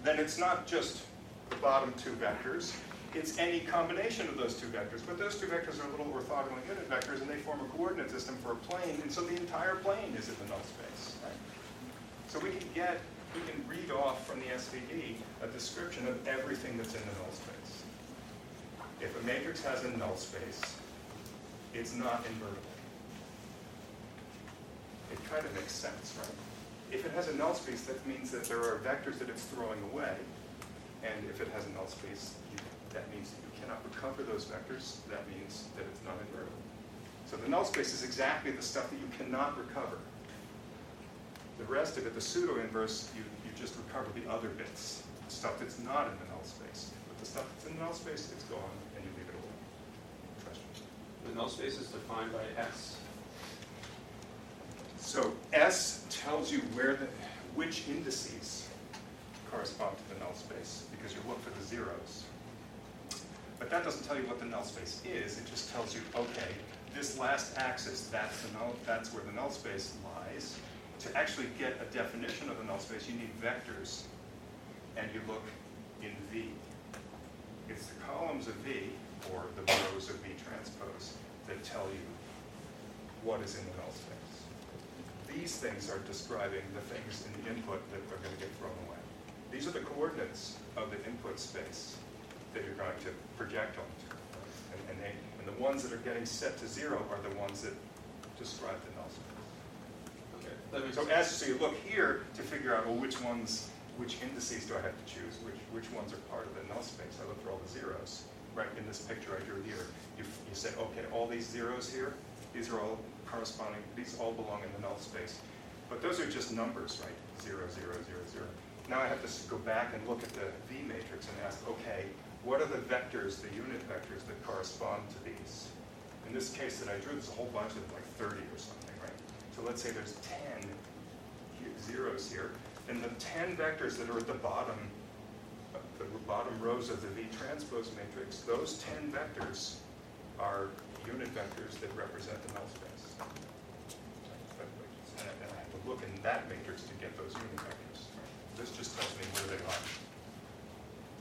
then it's not just the bottom two vectors. It's any combination of those two vectors. But those two vectors are little orthogonal unit vectors, and they form a coordinate system for a plane. And so the entire plane is in the null space. Right? So we can read off from the SVD a description of everything that's in the null space. If a matrix has a null space, it's not invertible. It kind of makes sense, right? If it has a null space, that means that there are vectors that it's throwing away. And if it has a null space, that means that you cannot recover those vectors. That means that it's not invertible. So the null space is exactly the stuff that you cannot recover. The rest of it, the pseudo-inverse, you just recover the other bits, the stuff that's not in the null space. But the stuff that's in the null space, it's gone, and you leave it alone. Question? The null space is defined by S. So S tells you which indices correspond to the null space, because you look for the zeros. But that doesn't tell you what the null space is. It just tells you, okay, this last axis, that's where the null space lies. To actually get a definition of the null space, you need vectors, and you look in V. It's the columns of V, or the rows of V transpose, that tell you what is in the null space. These things are describing the things in the input that are going to get thrown away. These are the coordinates of the input space that you're going to project onto. And the ones that are getting set to 0 are the ones that describe the null space. Okay. So you look here to figure out, well, which indices do I have to choose? Which ones are part of the null space? I look for all the zeros. Right in this picture I drew here, you say, okay, all these zeros here, these are all corresponding, these all belong in the null space. But those are just numbers, right? 0, 0, 0, 0. Now I have to go back and look at the V matrix and ask, okay, what are the vectors, the unit vectors that correspond to these? In this case that I drew, there's a whole bunch of them, like 30 or something, right? So let's say there's 10 zeros here, and the 10 vectors that are at the bottom rows of the V transpose matrix, those 10 vectors are unit vectors that represent the null space. And I have to look in that matrix to get those unit vectors. This just tells me where they are,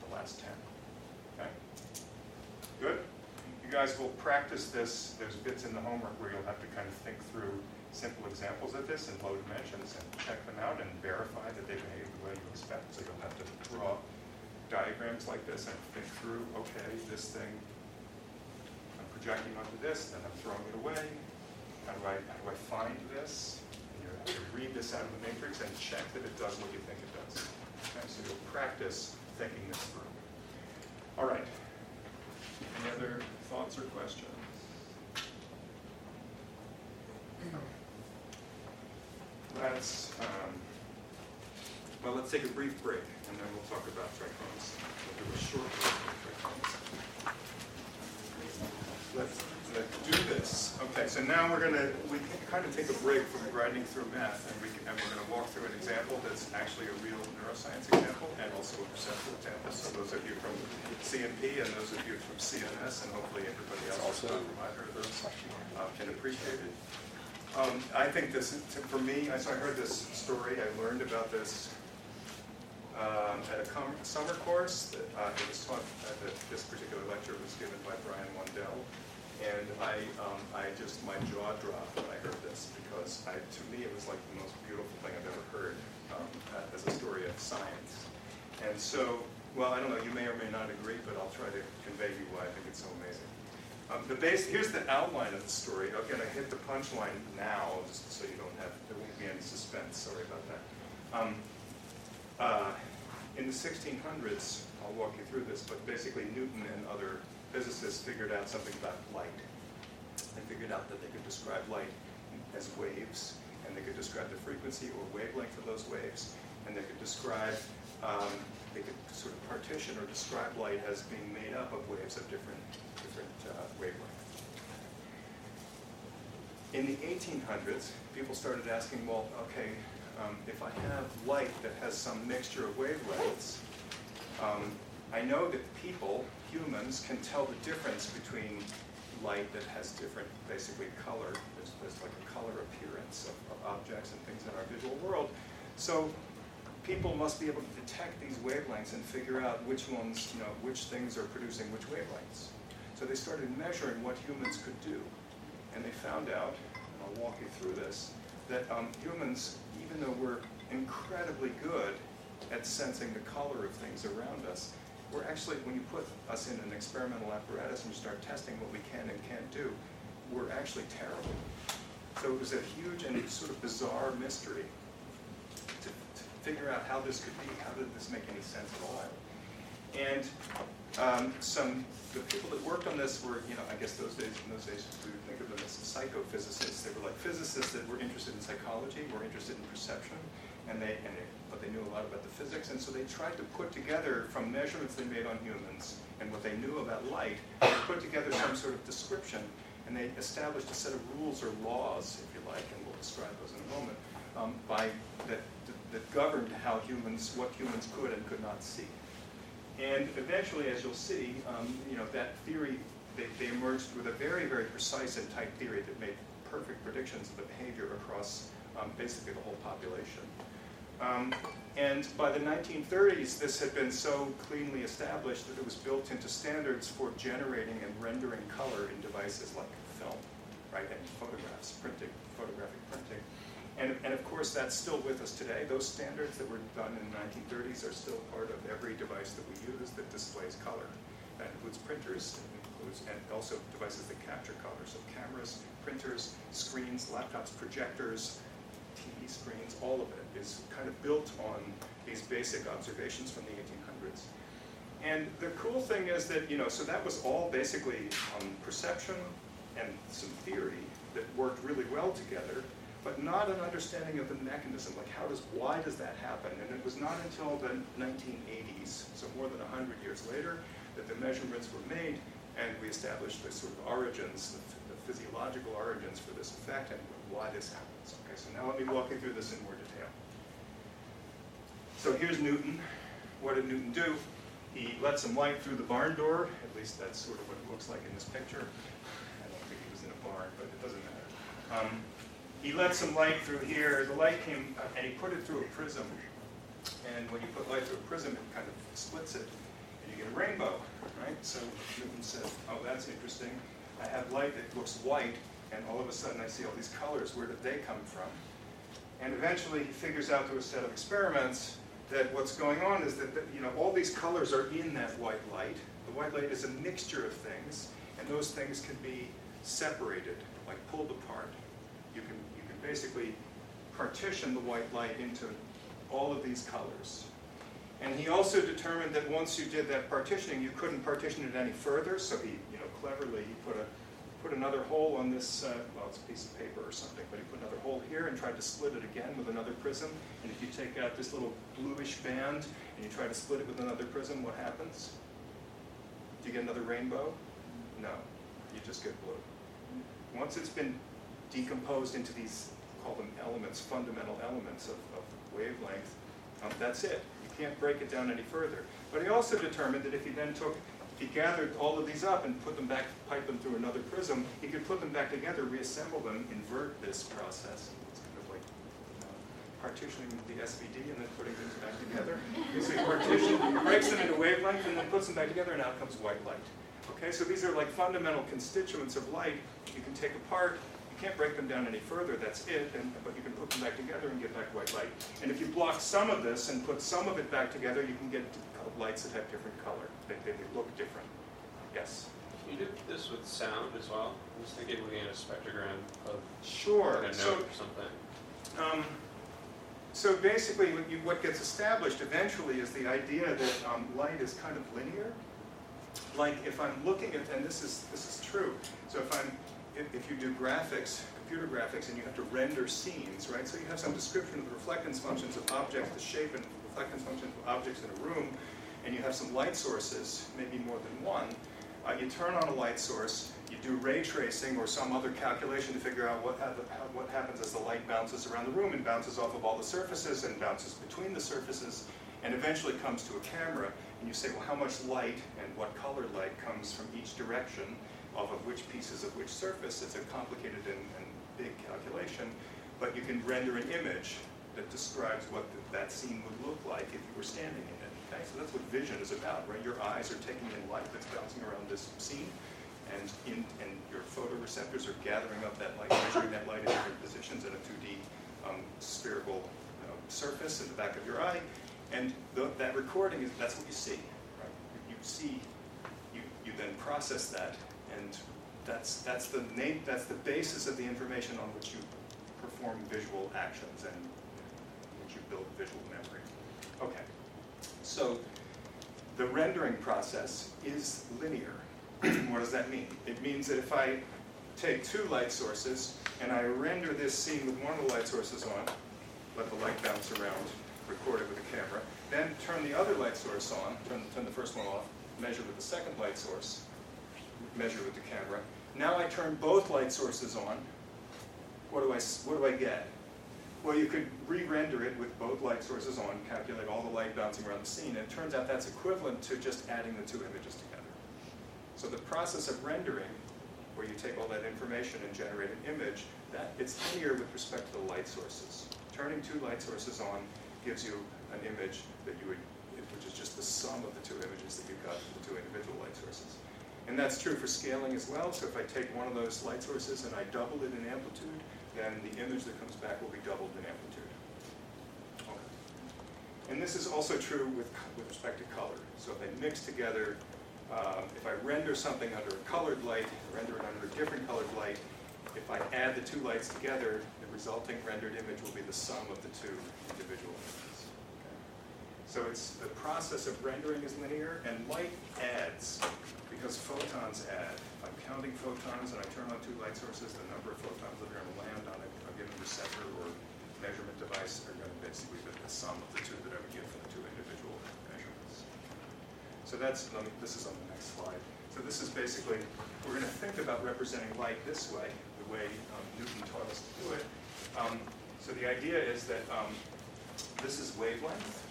the last 10. Okay? Good? You guys will practice this. There's bits in the homework where you'll have to kind of think through simple examples of this in low dimensions and check them out and verify that they behave the way you expect. So you'll have to draw diagrams like this and think through, okay, this thing, I'm projecting onto this, then I'm throwing it away. How do I find this? And you have to read this this out of the matrix and check that it does what you think it does. Okay, so you'll practice thinking this through. All right. Any other thoughts or questions? Let's take a brief break, and then we'll talk about trichromacy. We'll do a short break on trichromacy. Let's do this. Okay, so now we can kind of take a break from grinding through math, and we're going to walk through an example that's actually a real neuroscience example, and also a perceptual example. So those of you from CMP and those of you from CNS, and hopefully everybody else also from either of those can appreciate it. I think this, for me, so I heard this story, I learned about this at a summer course. It was taught, this particular lecture was given by Brian Wandell, and my jaw dropped when I heard this, because to me it was like the most beautiful thing I've ever heard as a story of science. And so, well, I don't know, you may or may not agree, but I'll try to convey you why I think it's so amazing. Here's the outline of the story. Again, I hit the punchline now, just so you there won't be any suspense. Sorry about that. In the 1600s, I'll walk you through this, but basically Newton and other physicists figured out something about light. They figured out that they could describe light as waves, and they could describe the frequency or wavelength of those waves, and they could describe, they could sort of partition or describe light as being made up of waves of different wavelengths. In the 1800s, people started asking, well, okay, if I have light that has some mixture of wavelengths, I know that people, humans, can tell the difference between light that has different, basically, color. There's like a color appearance of objects and things in our visual world. So people must be able to detect these wavelengths and figure out which ones, which things are producing which wavelengths. So they started measuring what humans could do. And they found out, and I'll walk you through this, that humans, even though we're incredibly good at sensing the color of things around us, we're actually, when you put us in an experimental apparatus and you start testing what we can and can't do, we're actually terrible. So it was a huge and sort of bizarre mystery to figure out how this could be. How did this make any sense at all? And the people that worked on this were, I guess in those days we would think of them as psychophysicists. They were like physicists that were interested in psychology, were interested in perception, but they knew a lot about the physics, and so they tried to put together, from measurements they made on humans and what they knew about light, they put together some sort of description, and they established a set of rules or laws, if you like, and we'll describe those in a moment, that governed what humans could and could not see. And eventually, as you'll see, that theory, they emerged with a very, very precise and tight theory that made perfect predictions of the behavior across basically the whole population. And by the 1930s, this had been so cleanly established that it was built into standards for generating and rendering color in devices like film, right, and photographs, photographic printing. And of course, that's still with us today. Those standards that were done in the 1930s are still part of every device that we use that displays color. That includes printers, and also devices that capture color. So cameras, printers, screens, laptops, projectors, TV screens, all of it is kind of built on these basic observations from the 1800s. And the cool thing is that, so that was all basically perception and some theory that worked really well together, but not an understanding of the mechanism, like why does that happen? And it was not until the 1980s, so more than 100 years later, that the measurements were made, and we established the sort of origins, the physiological origins for this effect and why this happens. Okay, so now let me walk you through this in more detail. So here's Newton. What did Newton do? He let some light through the barn door. At least that's sort of what it looks like in this picture. I don't think he was in a barn, but it doesn't matter. He let some light through here. The light came, and he put it through a prism. And when you put light through a prism, it kind of splits it, and you get a rainbow, right? So Newton said, oh, that's interesting. I have light that looks white, and all of a sudden I see all these colors. Where did they come from? And eventually he figures out through a set of experiments that what's going on is that all these colors are in that white light. The white light is a mixture of things, and those things can be separated, like pulled apart. You can basically partition the white light into all of these colors. And he also determined that once you did that partitioning, you couldn't partition it any further, so he, cleverly, he put another hole on this, well, it's a piece of paper or something, but he put another hole here and tried to split it again with another prism. And if you take out this little bluish band and you try to split it with another prism, what happens? Do you get another rainbow? No, you just get blue. Once it's been decomposed into these, call them elements, fundamental elements of wavelength, that's it. You can't break it down any further. But he also determined that if he gathered all of these up and put them back, pipe them through another prism, he could put them back together, reassemble them, invert this process. It's kind of like partitioning the SVD and then putting things back together. So he partition, breaks them into wavelength, and then puts them back together, and out comes white light. Okay, so these are like fundamental constituents of light you can take apart. You can't break them down any further, that's it, but you can put them back together and get back white light. And if you block some of this and put some of it back together, you can get lights that have different color. They look different. Yes? Can you do this with sound as well? I was thinking looking at a spectrogram of sure. a note or something. So basically what gets established eventually is the idea that light is kind of linear. Like if I'm looking at, and this is true, so if you do graphics, computer graphics, and you have to render scenes, right? So you have some description of the reflectance functions of objects, the shape and reflectance functions of objects in a room, and you have some light sources, maybe more than one. You turn on a light source, you do ray tracing or some other calculation to figure out what happens as the light bounces around the room and bounces off of all the surfaces and bounces between the surfaces, and eventually comes to a camera, and you say, well, how much light and what colored light comes from each direction off of which pieces of which surface. It's a complicated and big calculation, but you can render an image that describes what that scene would look like if you were standing in it. Okay? So that's what vision is about, right? Your eyes are taking in light that's bouncing around this scene, and your photoreceptors are gathering up that light, measuring that light in different positions in a 2D spherical surface in the back of your eye, and that recording that's what you see, right? You see, you then process that, and that's the basis of the information on which you perform visual actions and which you build visual memory. Okay, so the rendering process is linear. What does that mean? It means that if I take two light sources and I render this scene with one of the light sources on, let the light bounce around, record it with a camera, then turn the other light source on, turn the first one off, measure with the second light source, measure with the camera. Now I turn both light sources on. What do I get? Well, you could re-render it with both light sources on, calculate all the light bouncing around the scene, and it turns out that's equivalent to just adding the two images together. So the process of rendering, where you take all that information and generate an image, it's linear with respect to the light sources. Turning two light sources on gives you an image which is just the sum of the two images that you got from the two individual light sources. And that's true for scaling as well. So if I take one of those light sources and I double it in amplitude, then the image that comes back will be doubled in amplitude. Okay. And this is also true with respect to color. So if they mix together, if I render something under a colored light, render it under a different colored light, if I add the two lights together, the resulting rendered image will be the sum of the two individual images. Okay. So the process of rendering is linear, and light adds, because photons add. If I'm counting photons and I turn on two light sources, the number of photons that are going to land on a given receptor or measurement device are going to basically be the sum of the two that I would get from the two individual measurements. So this is on the next slide. So this is basically, we're going to think about representing light this way, the way Newton taught us to do it. So the idea is that this is wavelength.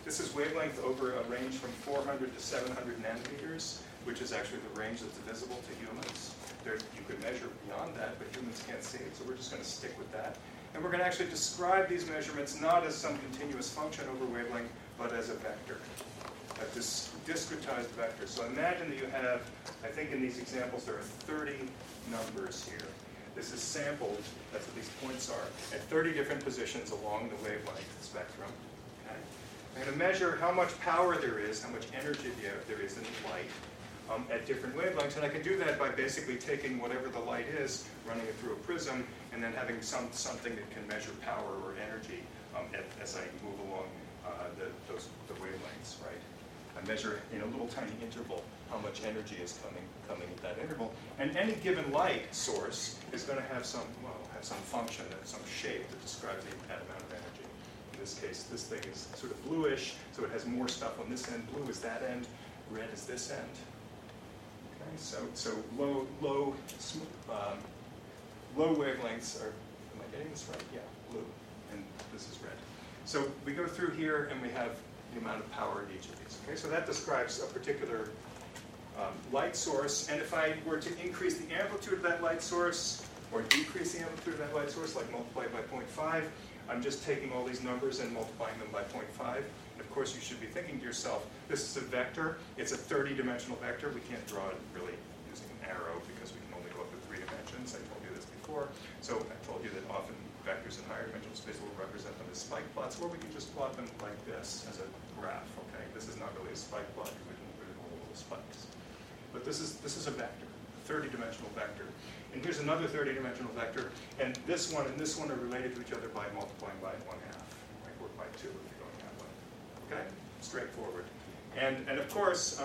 This is wavelength over a range from 400 to 700 nanometers, which is actually the range that's visible to humans. You could measure beyond that, but humans can't see it, so we're just going to stick with that. And we're going to actually describe these measurements not as some continuous function over wavelength, but as a vector, a discretized vector. So imagine that you have, I think in these examples there are 30 numbers here. This is sampled, that's what these points are, at 30 different positions along the wavelength spectrum. Okay? I'm going to measure how much power there is, how much energy there is in light at different wavelengths, and I can do that by basically taking whatever the light is, running it through a prism, and and then having something that can measure power or energy as I move along the wavelengths, right? I measure in a little tiny interval how much energy is coming at that interval, and any given light source is going to have some function, some shape that describes that amount of energy. In this case, this thing is sort of bluish, so it has more stuff on this end. Blue is that end, red is this end. Okay, so low wavelengths are, am I getting this right? Yeah, blue, and this is red. So we go through here and we have the amount of power in each of these. Okay, so that describes a particular light source, and if I were to increase the amplitude of that light source or decrease the amplitude of that light source, like multiply by 0.5, I'm just taking all these numbers and multiplying them by 0.5. And of course, you should be thinking to yourself, this is a vector. It's a 30-dimensional vector. We can't draw it really using an arrow because we can only go up to 3 dimensions. I told you this before. So I told you that often vectors in higher dimensional space will represent them as spike plots, or we can just plot them like this as a graph. Okay, this is not really a spike plot because we can put in all little spikes. But this is a vector, a 30-dimensional vector. And here's another 30-dimensional vector, and this one are related to each other by multiplying by 1/2, right? Or by 2 if you're going that way. Okay, straightforward. And of course,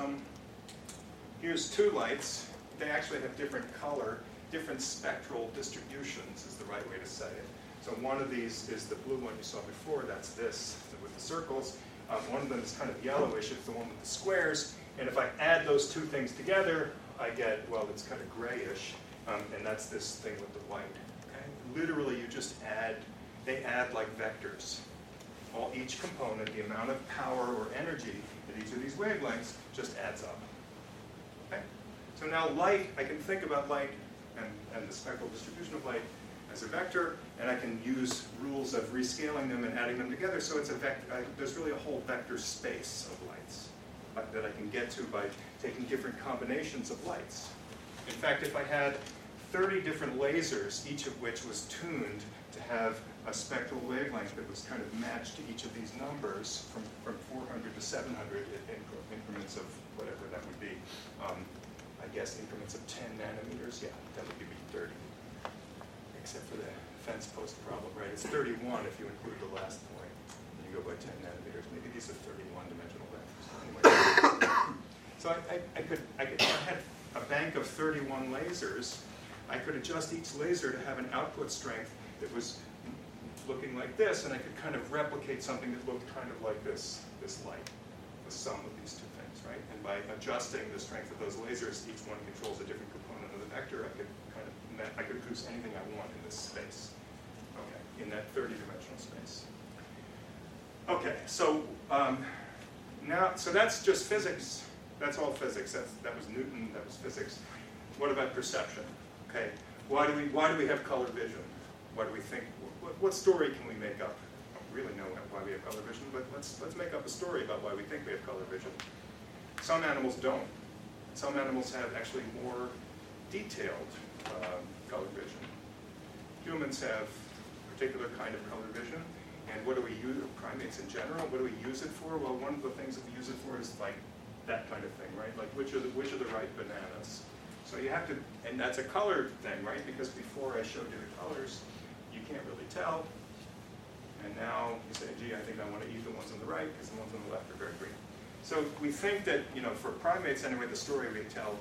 here's 2 lights. They actually have different color, different spectral distributions is the right way to say it. So one of these is the blue one you saw before. That's this with the circles. One of them is kind of yellowish. It's the one with the squares. And if I add those 2 things together, I get, well, it's kind of grayish. And that's this thing with the white. Okay? Literally, you just add, they add like vectors. Each component, the amount of power or energy at each of these wavelengths just adds up. Okay? So now light, I can think about light and the spectral distribution of light as a vector, and I can use rules of rescaling them and adding them together, so it's a vector. There's really a whole vector space of lights that I can get to by taking different combinations of lights. In fact, if I had 30 different lasers, each of which was tuned to have a spectral wavelength that was kind of matched to each of these numbers from 400 to 700 increments of whatever that would be, I guess increments of 10 nanometers, yeah, that would give me 30. Except for the fence post problem, right? It's 31 if you include the last point. You go by 10 nanometers. Maybe these are 31-dimensional vectors. Anyway. So if I had a bank of 31 lasers, I could adjust each laser to have an output strength that was looking like this, and I could kind of replicate something that looked kind of like this light, the sum of these 2 things, right? And by adjusting the strength of those lasers, each one controls a different component of the vector. I could produce anything I want in this space, okay, in that 30-dimensional space. Okay, so so that's just physics. That's all physics. That was Newton. That was physics. What about perception? Okay, why do we have color vision? Why do we think? What story can we make up? I don't really know why we have color vision, but let's make up a story about why we think we have color vision. Some animals don't. Some animals have actually more detailed color vision. Humans have a particular kind of color vision, and what do we use? Primates in general, what do we use it for? Well, one of the things that we use it for is like that kind of thing, right? Like which are the right bananas? So you have to, and that's a color thing, right? Because before I showed you the colors, you can't really tell. And now you say, gee, I think I want to eat the ones on the right because the ones on the left are very green. So we think that, for primates anyway, the story we tell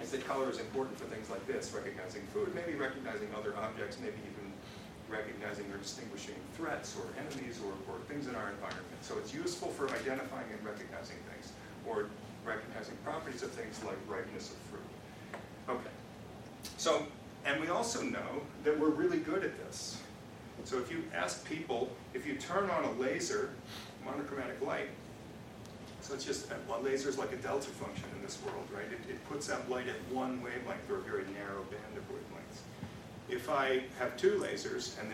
is that color is important for things like this, recognizing food, maybe recognizing other objects, maybe even recognizing or distinguishing threats or enemies or things in our environment. So it's useful for identifying and recognizing things, or recognizing properties of things like ripeness of fruit. Okay. So, and we also know that we're really good at this. So if you ask people, if you turn on a laser, monochromatic light, so it's just, a laser is like a delta function in this world, right? It puts out light at one wavelength or a very narrow band of wavelengths. If I have 2 lasers and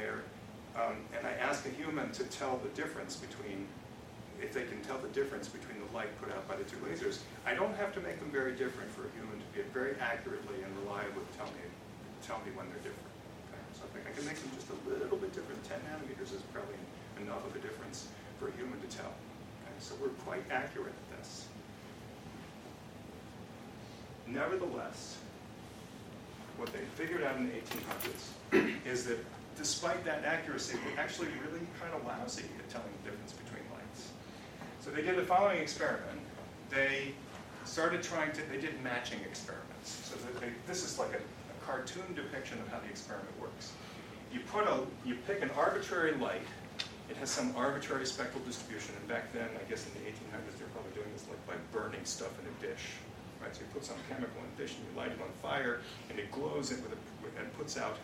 and I ask a human to tell the difference between, if they can tell the difference between the light put out by the 2 lasers, I don't have to make them very different for a human to be very accurately and reliably tell me when they're different. Okay? So I can make them just a little bit different. 10 nanometers is probably enough of a difference for a human to tell. Okay? So we're quite accurate at this. Nevertheless, what they figured out in the 1800s is that despite that accuracy, we're actually really kind of lousy at telling the difference between lights. So they did the following experiment. They started they did matching experiments. So that this is like a cartoon depiction of how the experiment works. You pick an arbitrary light. It has some arbitrary spectral distribution. And back then, I guess in the 1800s, they were probably doing this like by burning stuff in a dish. Right? So you put some chemical in the dish and you light it on fire, and it glows it and puts out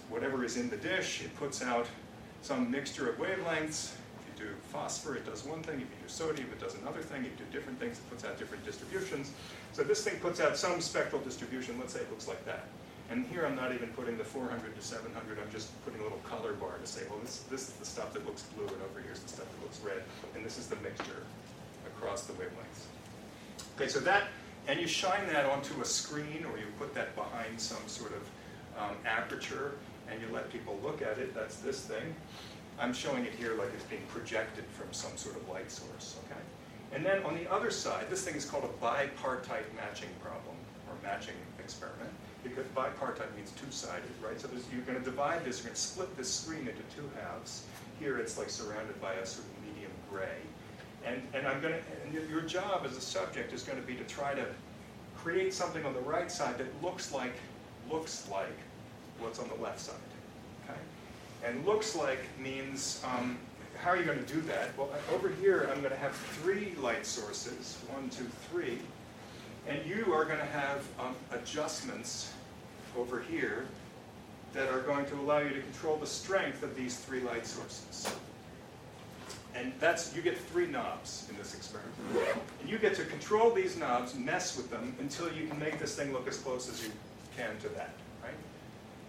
whatever is in the dish. It puts out some mixture of wavelengths. If you do phosphor, it does one thing. If you do sodium, it does another thing. If you do different things, it puts out different distributions. So this thing puts out some spectral distribution. Let's say it looks like that. And here I'm not even putting the 400 to 700. I'm just putting a little color bar to say, well, this is the stuff that looks blue, and over here is the stuff that looks red. And this is the mixture across the wavelengths. Okay, so that, and you shine that onto a screen, or you put that behind some sort of aperture, and you let people look at it. That's this thing. I'm showing it here like it's being projected from some sort of light source, okay? And then on the other side, this thing is called a bipartite matching problem, or matching experiment, because bipartite means two-sided, right? So you're going to divide this, you're going to split this screen into two halves. Here it's like surrounded by a sort of medium gray. And your job as a subject is going to be to try to create something on the right side that looks like what's on the left side, okay? And looks like means, how are you going to do that? Well, over here I'm going to have 3 light sources, 1, 2, 3, and you are going to have adjustments over here that are going to allow you to control the strength of these 3 light sources. And you get 3 knobs in this experiment. And you get to control these knobs, mess with them, until you can make this thing look as close as you can to that, right?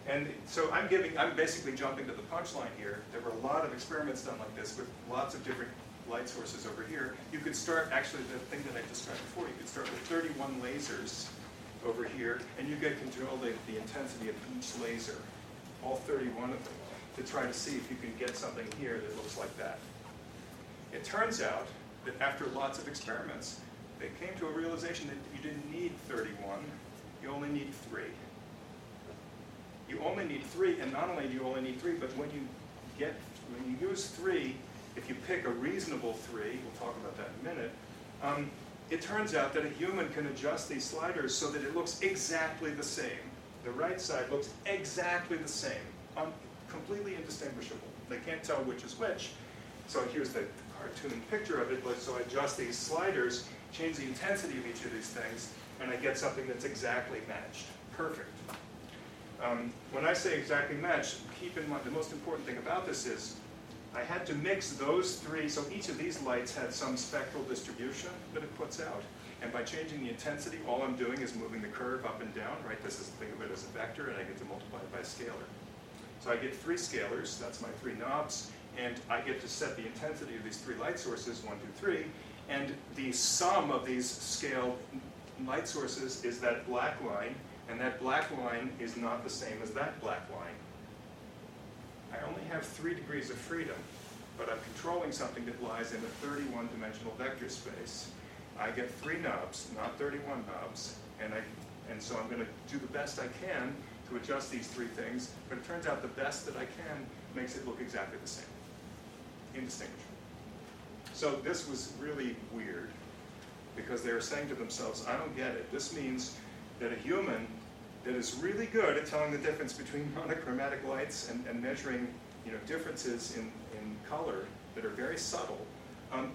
And so I'm basically jumping to the punchline here. There were a lot of experiments done like this with lots of different light sources over here. You could start, actually, the thing that I described before, you could start with 31 lasers over here, and you get control of the intensity of each laser, all 31 of them, to try to see if you can get something here that looks like that. It turns out that after lots of experiments, they came to a realization that you didn't need 31, you only need 3. You only need 3, and not only do you only need 3, but when you use 3, if you pick a reasonable 3, we'll talk about that in a minute, it turns out that a human can adjust these sliders so that it looks exactly the same. The right side looks exactly the same, completely indistinguishable. They can't tell which is which. So here's the cartoon picture of it. So I adjust these sliders, change the intensity of each of these things, and I get something that's exactly matched. Perfect. When I say exactly matched, keep in mind, the most important thing about this is I had to mix those 3, so each of these lights had some spectral distribution that it puts out, and by changing the intensity, all I'm doing is moving the curve up and down, right? This is, think of it as a vector, and I get to multiply it by a scalar. So I get 3 scalars, that's my 3 knobs, and I get to set the intensity of these 3 light sources, 1, 2, 3, and the sum of these scaled light sources is that black line, and that black line is not the same as that black line. I only have 3 degrees of freedom, but I'm controlling something that lies in a 31-dimensional vector space. I get 3 knobs, not 31 knobs, and so I'm going to do the best I can to adjust these 3 things, but it turns out the best that I can makes it look exactly the same, indistinguishable. So this was really weird, because they were saying to themselves, I don't get it. This means that a human that is really good at telling the difference between monochromatic lights and measuring, differences in color that are very subtle,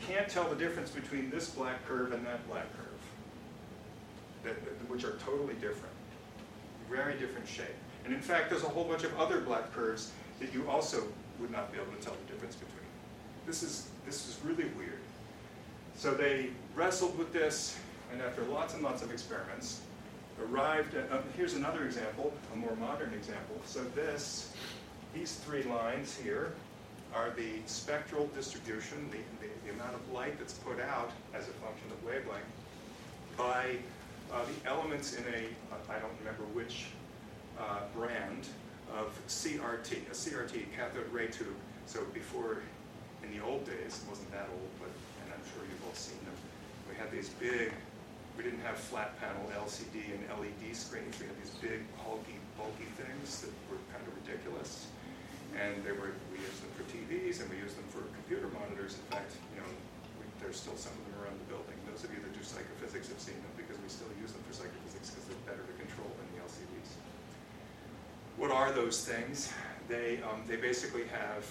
can't tell the difference between this black curve and that black curve, which are totally different, very different shape. And in fact, there's a whole bunch of other black curves that you also would not be able to tell the difference between. This is really weird. So they wrestled with this, and after lots and lots of experiments, arrived at, here's another example, a more modern example. So these 3 lines here are the spectral distribution, the amount of light that's put out as a function of wavelength by the elements in I don't remember which brand of CRT, a CRT, cathode ray tube. So before, in the old days, it wasn't that old, and I'm sure you've all seen them, we had these big, we didn't have flat panel LCD and LED screens. We had these big, bulky bulky things that were kind of ridiculous. And we used them for TVs and we used them for computer monitors. In fact, there's still some of them around the building. Those of you that do psychophysics have seen them because we still use them for psychophysics because they're better to control than the LCDs. What are those things? They basically have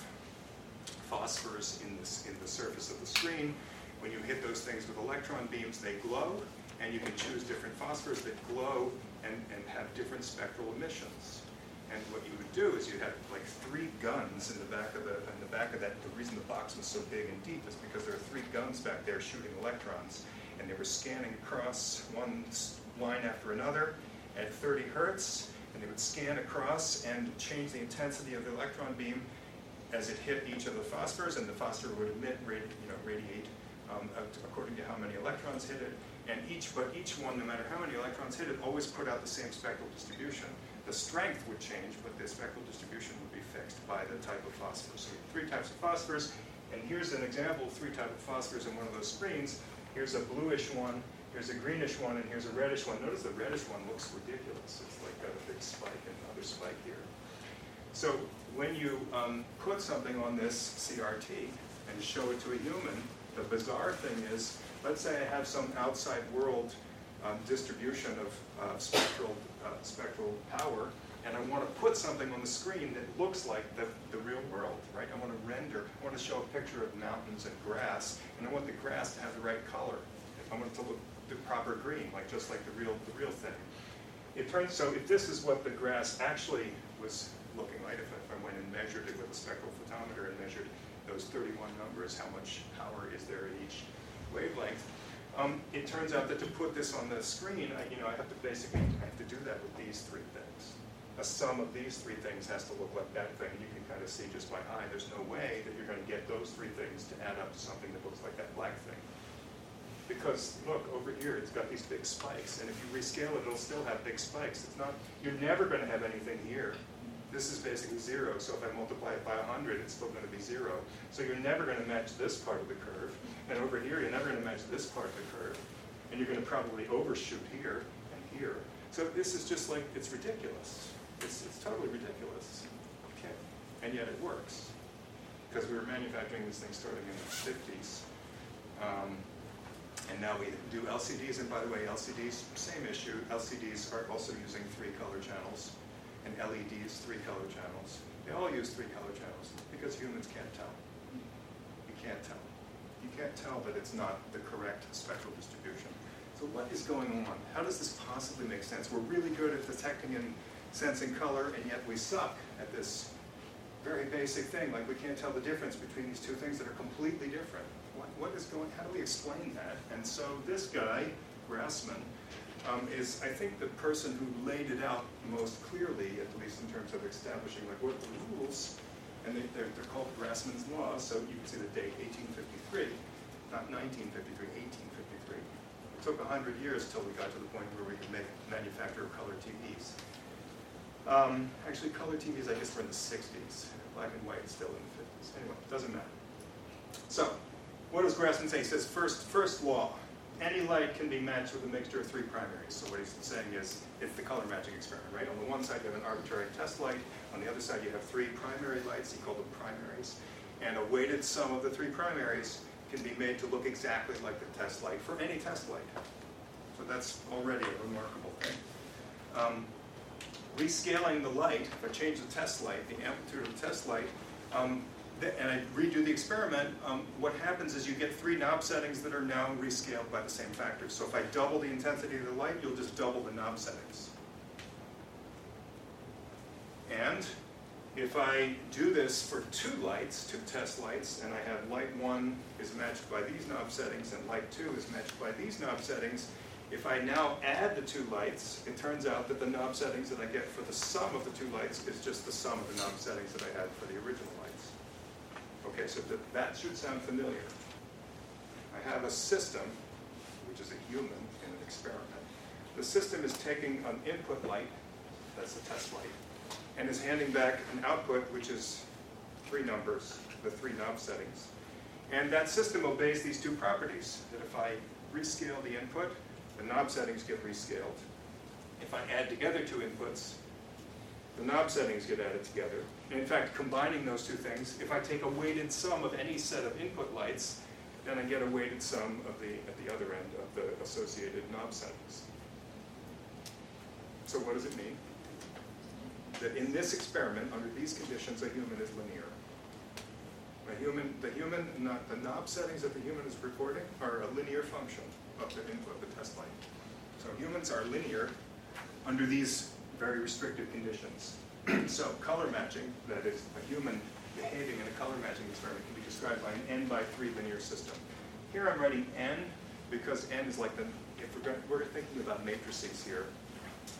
phosphors in the surface of the screen. When you hit those things with electron beams, they glow, and you can choose different phosphors that glow and have different spectral emissions. And what you would do is you have like 3 guns in the back of that. The reason the box was so big and deep is because there are 3 guns back there shooting electrons, and they were scanning across one line after another at 30 hertz, and they would scan across and change the intensity of the electron beam as it hit each of the phosphors, and the phosphor would radiate according to how many electrons hit it. And each one, no matter how many electrons hit it, always put out the same spectral distribution. The strength would change, but the spectral distribution would be fixed by the type of phosphor. So we have 3 types of phosphors, and here's an example of 3 types of phosphors in one of those screens. Here's a bluish one, here's a greenish one, and here's a reddish one. Notice the reddish one looks ridiculous. It's like got a big spike and another spike here. So when you put something on this CRT and show it to a human, the bizarre thing is, let's say I have some outside world distribution of spectral power, and I want to put something on the screen that looks like the real world, right? I want to show a picture of mountains and grass, and I want the grass to have the right color. I want it to look the proper green, just like the real thing. So if this is what the grass actually was looking like, if I went and measured it with a spectral photometer and measured those 31 numbers, how much power is there at each wavelength, it turns out that to put this on the screen, I have to do that with these 3 things. A sum of these 3 things has to look like that thing. You can kind of see just by eye, there's no way that you're going to get those 3 things to add up to something that looks like that black thing. Because look, over here, it's got these big spikes, and if you rescale it, it'll still have big spikes. You're never going to have anything here. This is basically 0, so if I multiply it by 100, it's still going to be 0. So you're never going to match this part of the curve, and over here, you're never going to match this part of the curve, and you're going to probably overshoot here and here. So this is just like, it's ridiculous. It's totally ridiculous. Okay. And yet it works, because we were manufacturing this thing starting in the 50s. And now we do LCDs, and by the way, LCDs, same issue. LCDs are also using 3 color channels, and LEDs, 3 color channels. They all use 3 color channels because humans can't tell. You can't tell. You can't tell that it's not the correct spectral distribution. So what is going on? How does this possibly make sense? We're really good at detecting and sensing color, and yet we suck at this very basic thing. Like, we can't tell the difference between these 2 things that are completely different. What is going? How do we explain that? And so this guy, Grassman, is, I think, the person who laid it out most clearly, at least in terms of establishing what are the rules. And they're called Grassman's laws. So you can see the date, 1853, not 1953, 1853. It took 100 years till we got to the point where we could manufacture color TVs. Actually, color TVs, I guess, were in the 60s. Black and white still in the 50s. Anyway, it doesn't matter. So, what does Grassman say? He says, first law, any light can be matched with a mixture of 3 primaries. So what he's saying is, it's the color matching experiment, right? On the one side, you have an arbitrary test light. On the other side, you have 3 primary lights. He called them primaries. And a weighted sum of the 3 primaries can be made to look exactly like the test light for any test light. So that's already a remarkable thing. Rescaling the light, if I change the test light, the amplitude of the test light, and I redo the experiment, what happens is you get 3 knob settings that are now rescaled by the same factors. So if I double the intensity of the light, you'll just double the knob settings. And if I do this for 2 lights, 2 test lights, and I have light 1 is matched by these knob settings and light 2 is matched by these knob settings, if I now add the 2 lights, it turns out that the knob settings that I get for the sum of the 2 lights is just the sum of the knob settings that I had for the original lights. Okay, so that should sound familiar. I have a system, which is a human in an experiment. The system is taking an input light, that's the test light, and is handing back an output, which is 3 numbers, the 3 knob settings. And that system obeys these 2 properties, that if I rescale the input, the knob settings get rescaled. If I add together 2 inputs, the knob settings get added together. And in fact, combining those two things, if I take a weighted sum of any set of input lights, then I get a weighted sum of at the other end of the associated knob settings. So what does it mean? That in this experiment, under these conditions, a human is linear. The knob settings that the human is recording are a linear function of the input, the test light. So humans are linear under these very restricted conditions. So color matching, that is a human behaving in a color matching experiment, can be described by an n by 3 linear system. Here I'm writing n because n is like if we're thinking about matrices here,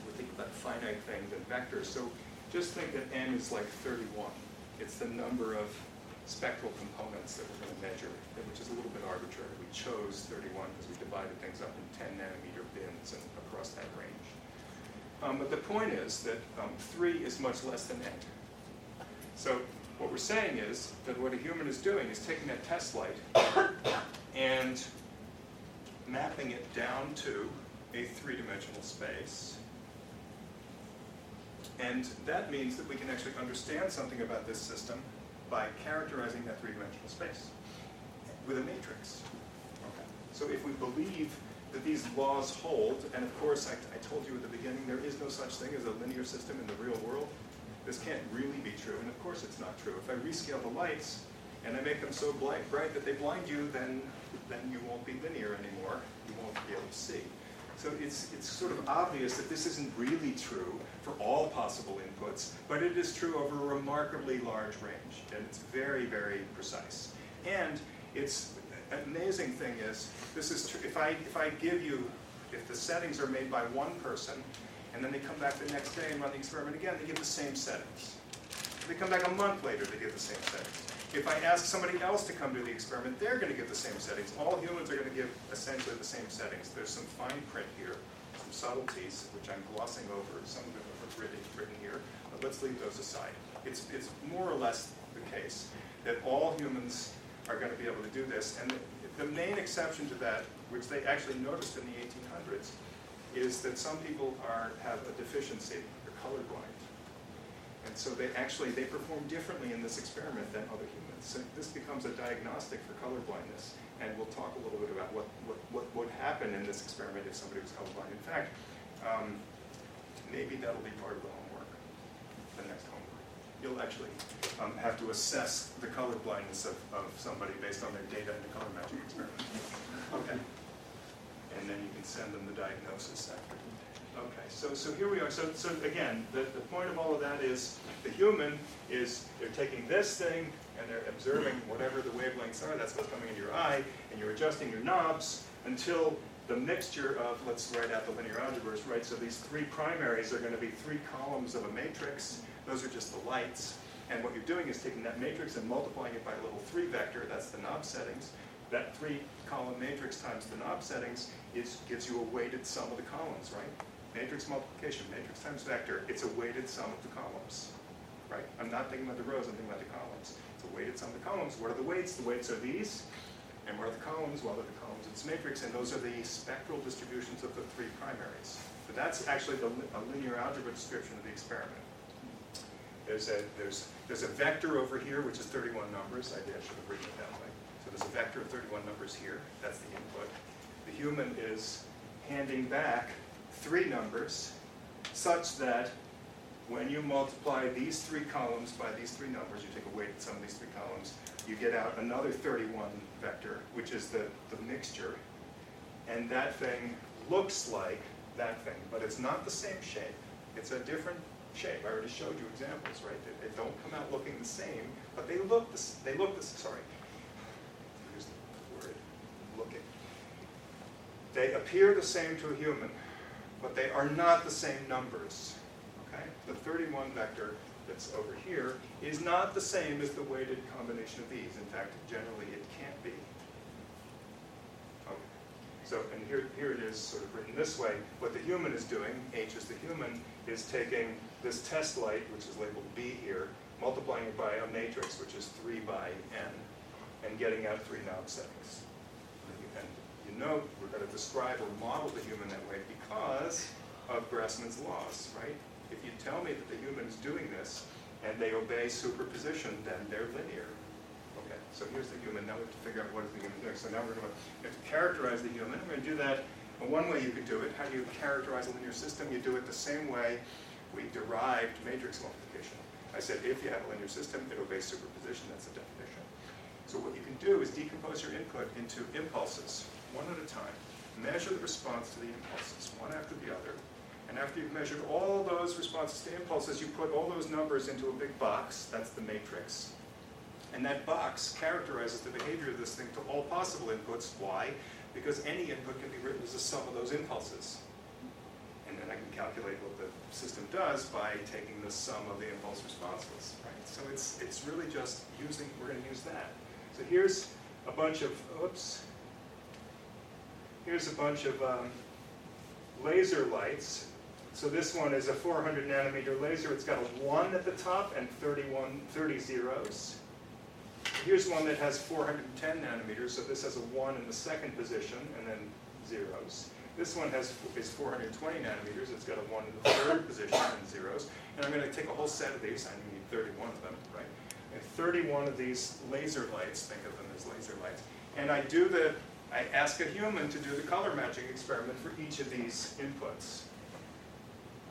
we're thinking about finite things and vectors. So just think that n is like 31. It's the number of spectral components that we're going to measure, which is a little bit arbitrary. We chose 31 because we divided things up in 10 nanometer bins and across that range. But the point is that 3 is much less than n. So what we're saying is that what a human is doing is taking that test light and mapping it down to a 3-dimensional space. And that means that we can actually understand something about this system by characterizing that 3-dimensional space with a matrix. Okay. So if we believe that these laws hold, and of course I told you at the beginning there is no such thing as a linear system in the real world. This can't really be true, and of course it's not true. If I rescale the lights and I make them so bright that they blind you, then you won't be linear anymore. You won't be able to see. So it's sort of obvious that this isn't really true for all possible inputs, but it is true over a remarkably large range, and it's very, very precise. And it's an amazing thing is, this is true. If the settings are made by one person, and then they come back the next day and run the experiment again, they give the same settings. If they come back a month later, they give the same settings. If I ask somebody else to come do the experiment, they're going to give the same settings. All humans are going to give essentially the same settings. There's some fine print here, some subtleties, which I'm glossing over. Some of them are written here, but let's leave those aside. It's more or less the case that all humans are going to be able to do this. And the main exception to that, which they actually noticed in the 1800s, is that some people have a deficiency, they're colorblind. And so they perform differently in this experiment than other humans. So this becomes a diagnostic for colorblindness. And we'll talk a little bit about what would happen in this experiment if somebody was colorblind. In fact, maybe that'll be part of the homework, the next homework. You'll actually have to assess the colorblindness of somebody based on their data in the color matching experiment. Okay. And then you can send them the diagnosis after. Okay, so here we are. So again, the point of all of that is the human is, they're taking this thing and they're observing whatever the wavelengths are, that's what's coming into your eye, and you're adjusting your knobs until the mixture of, let's write out the linear algebras, right? So these 3 primaries are going to be 3 columns of a matrix. Those are just the lights. And what you're doing is taking that matrix and multiplying it by a little 3 vector, that's the knob settings. That 3-column matrix times the knob settings gives you a weighted sum of the columns, right? Matrix multiplication, matrix times vector, it's a weighted sum of the columns, right? I'm not thinking about the rows, I'm thinking about the columns. It's a weighted sum of the columns. What are the weights? The weights are these. And what are the columns? Well, they're the columns of this matrix, and those are the spectral distributions of the 3 primaries. But that's actually a linear algebra description of the experiment. There's a vector over here, which is 31 numbers. I should have written it that way. So there's a vector of 31 numbers here. That's the input. The human is handing back 3 numbers such that when you multiply these 3 columns by these 3 numbers, you take a weighted sum of these 3 columns, you get out another 31 vector, which is the mixture. And that thing looks like that thing, but it's not the same shape. It's a different shape. I already showed you examples, right? They don't come out looking the same, but they look the sorry. Here's the word, looking. They appear the same to a human, but they are not the same numbers, okay? The 31 vector that's over here is not the same as the weighted combination of these. In fact, generally it can't be. Okay. So, and here it is sort of written this way. What the human is doing, H is the human, is taking this test light, which is labeled B here, multiplying it by a matrix, which is 3 by n, and getting out 3 knob settings. And you know we're going to describe or model the human that way because of Grassman's laws, right? If you tell me that the human is doing this and they obey superposition, then they're linear. Okay, so here's the human. Now we have to figure out what is the human doing. So now we're going to have to characterize the human. We're going to do that. And one way you could do it, how do you characterize a linear system? You do it the same way we derived matrix multiplication. I said if you have a linear system, it obeys superposition. That's the definition. So what you can do is decompose your input into impulses, one at a time. Measure the response to the impulses, one after the other. And after you've measured all those responses to impulses, you put all those numbers into a big box. That's the matrix. And that box characterizes the behavior of this thing to all possible inputs. Why? Because any input can be written as a sum of those impulses. And then I can calculate what the system does by taking the sum of the impulse responses. Right? So it's really just using, we're going to use that. So here's a bunch of, here's a bunch of laser lights. So this one is a 400 nanometer laser. It's got a 1 at the top and 30 zeros. Here's one that has 410 nanometers, so this has a 1 in the second position and then zeros. This one is 420 nanometers. It's got a 1 in the third position and zeros. And I'm going to take a whole set of these. I need 31 of them, right? And 31 of these laser lights. Think of them as laser lights. And I ask a human to do the color matching experiment for each of these inputs.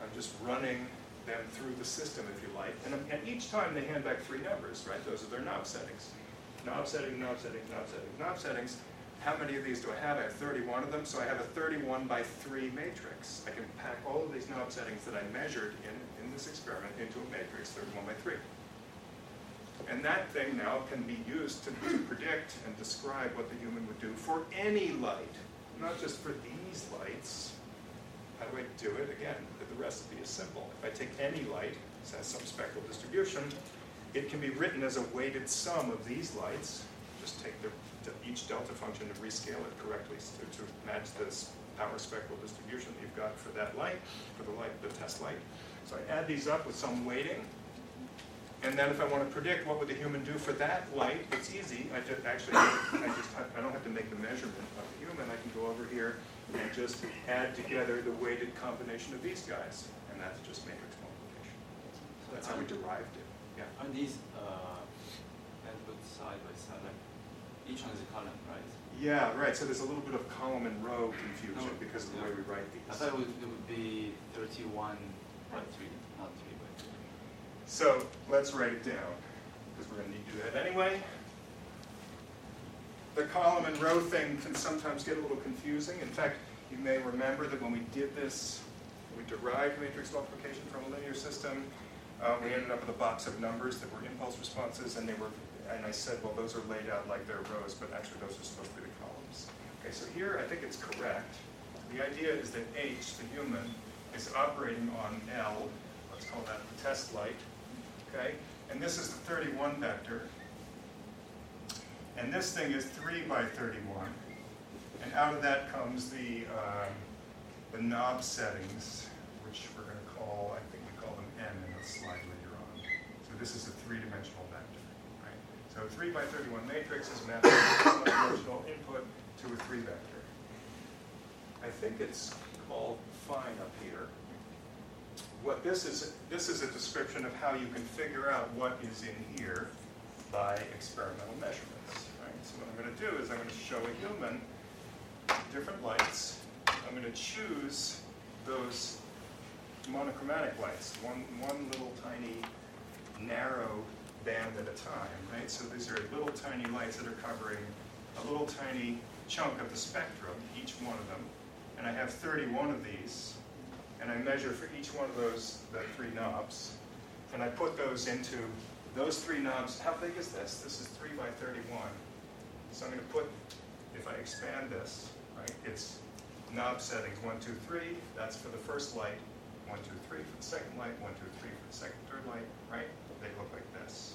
I'm just running them through the system, if you like. And each time they hand back 3 numbers, right? Those are their knob settings. Knob setting, knob settings, knob settings, knob settings. How many of these do I have? I have 31 of them, so I have a 31 by 3 matrix. I can pack all of these knob settings that I measured in this experiment into a matrix, 31 by 3. And that thing now can be used to predict and describe what the human would do for any light, not just for these lights. How do I do it? Again, the recipe is simple. If I take any light, it has some spectral distribution, it can be written as a weighted sum of these lights. Just take each delta function and rescale it correctly to match this power spectral distribution that you've got for that light, for the test light. So I add these up with some weighting. And then if I want to predict what would the human do for that light, it's easy. I don't have to make the measurement of the human. I can go over here and just add together the weighted combination of these guys. And that's just matrix multiplication. So that's how we derived it. Yeah. Are these inputs side by side? Like each one is a column, right? Yeah, right. So there's a little bit of column and row confusion because of the way we write these. I thought it would be 31 by 3, not 3 by 3. So let's write it down, because we're going to need to do that anyway. The column and row thing can sometimes get a little confusing. In fact, you may remember that when we did this, we derived matrix multiplication from a linear system. We ended up with a box of numbers that were impulse responses, and I said, well, those are laid out like they're rows, but actually those are supposed to be the columns. Okay, so here I think it's correct. The idea is that H, the human, is operating on L. Let's call that the test light. Okay, and this is the 31 vector. And this thing is 3 by 31. And out of that comes the knob settings, which we're going to call, I think we call them M in the slide later on. So this is a 3-dimensional vector. Right? So 3 by 31 matrix is mapped from a one-dimensional input to a 3 vector. I think it's called fine up here. What this is a description of how you can figure out what is in here by experimental measurements. Right? So what I'm going to do is I'm going to show a human different lights. I'm going to choose those monochromatic lights, one little tiny narrow band at a time. Right? So these are little tiny lights that are covering a little tiny chunk of the spectrum, each one of them. And I have 31 of these. And I measure for each one of those, the 3 knobs. And I put those into those 3 knobs. How big is this? This is 3 by 31. So I'm going to put, if I expand this, right, it's knob settings 1, 2, 3. That's for the first light. 1, 2, 3 for the second light. 1, 2, 3 for the second, third light. Right? They look like this.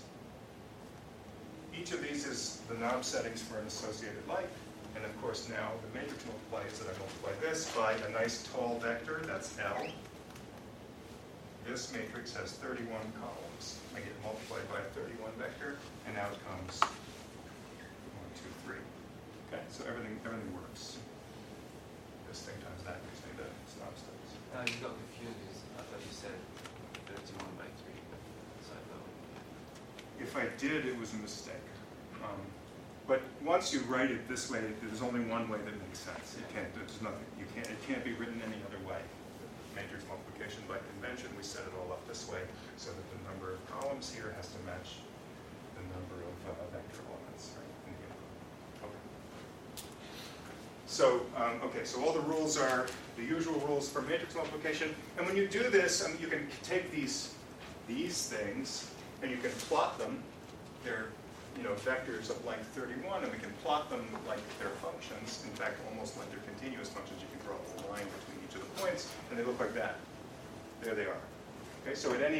Each of these is the knob settings for an associated light. And of course now the matrix multiply is that I multiply this by a nice tall vector, that's L. This matrix has 31 columns. I get multiplied by a 31 vector, and out comes 1, 2, 3. Okay, so everything works. This thing times that gives me the knob settings. I just got confused because I thought you said that it's 1 by 3 side level. If I did, it was a mistake. But once you write it this way, there's only one way that makes sense. It can't. There's nothing. You can't. It can't be written any other way. Matrix multiplication by convention, we set it all up this way, so that the number of columns here has to match the number of vector elements, right? In the input. Okay. So, so all the rules are the usual rules for matrix multiplication. And when you do this, you can take these things and you can plot them. They're vectors of length 31, and we can plot them like they're functions. In fact, almost like they're continuous functions. You can draw a line between each of the points, and they look like that. There they are. Okay, so at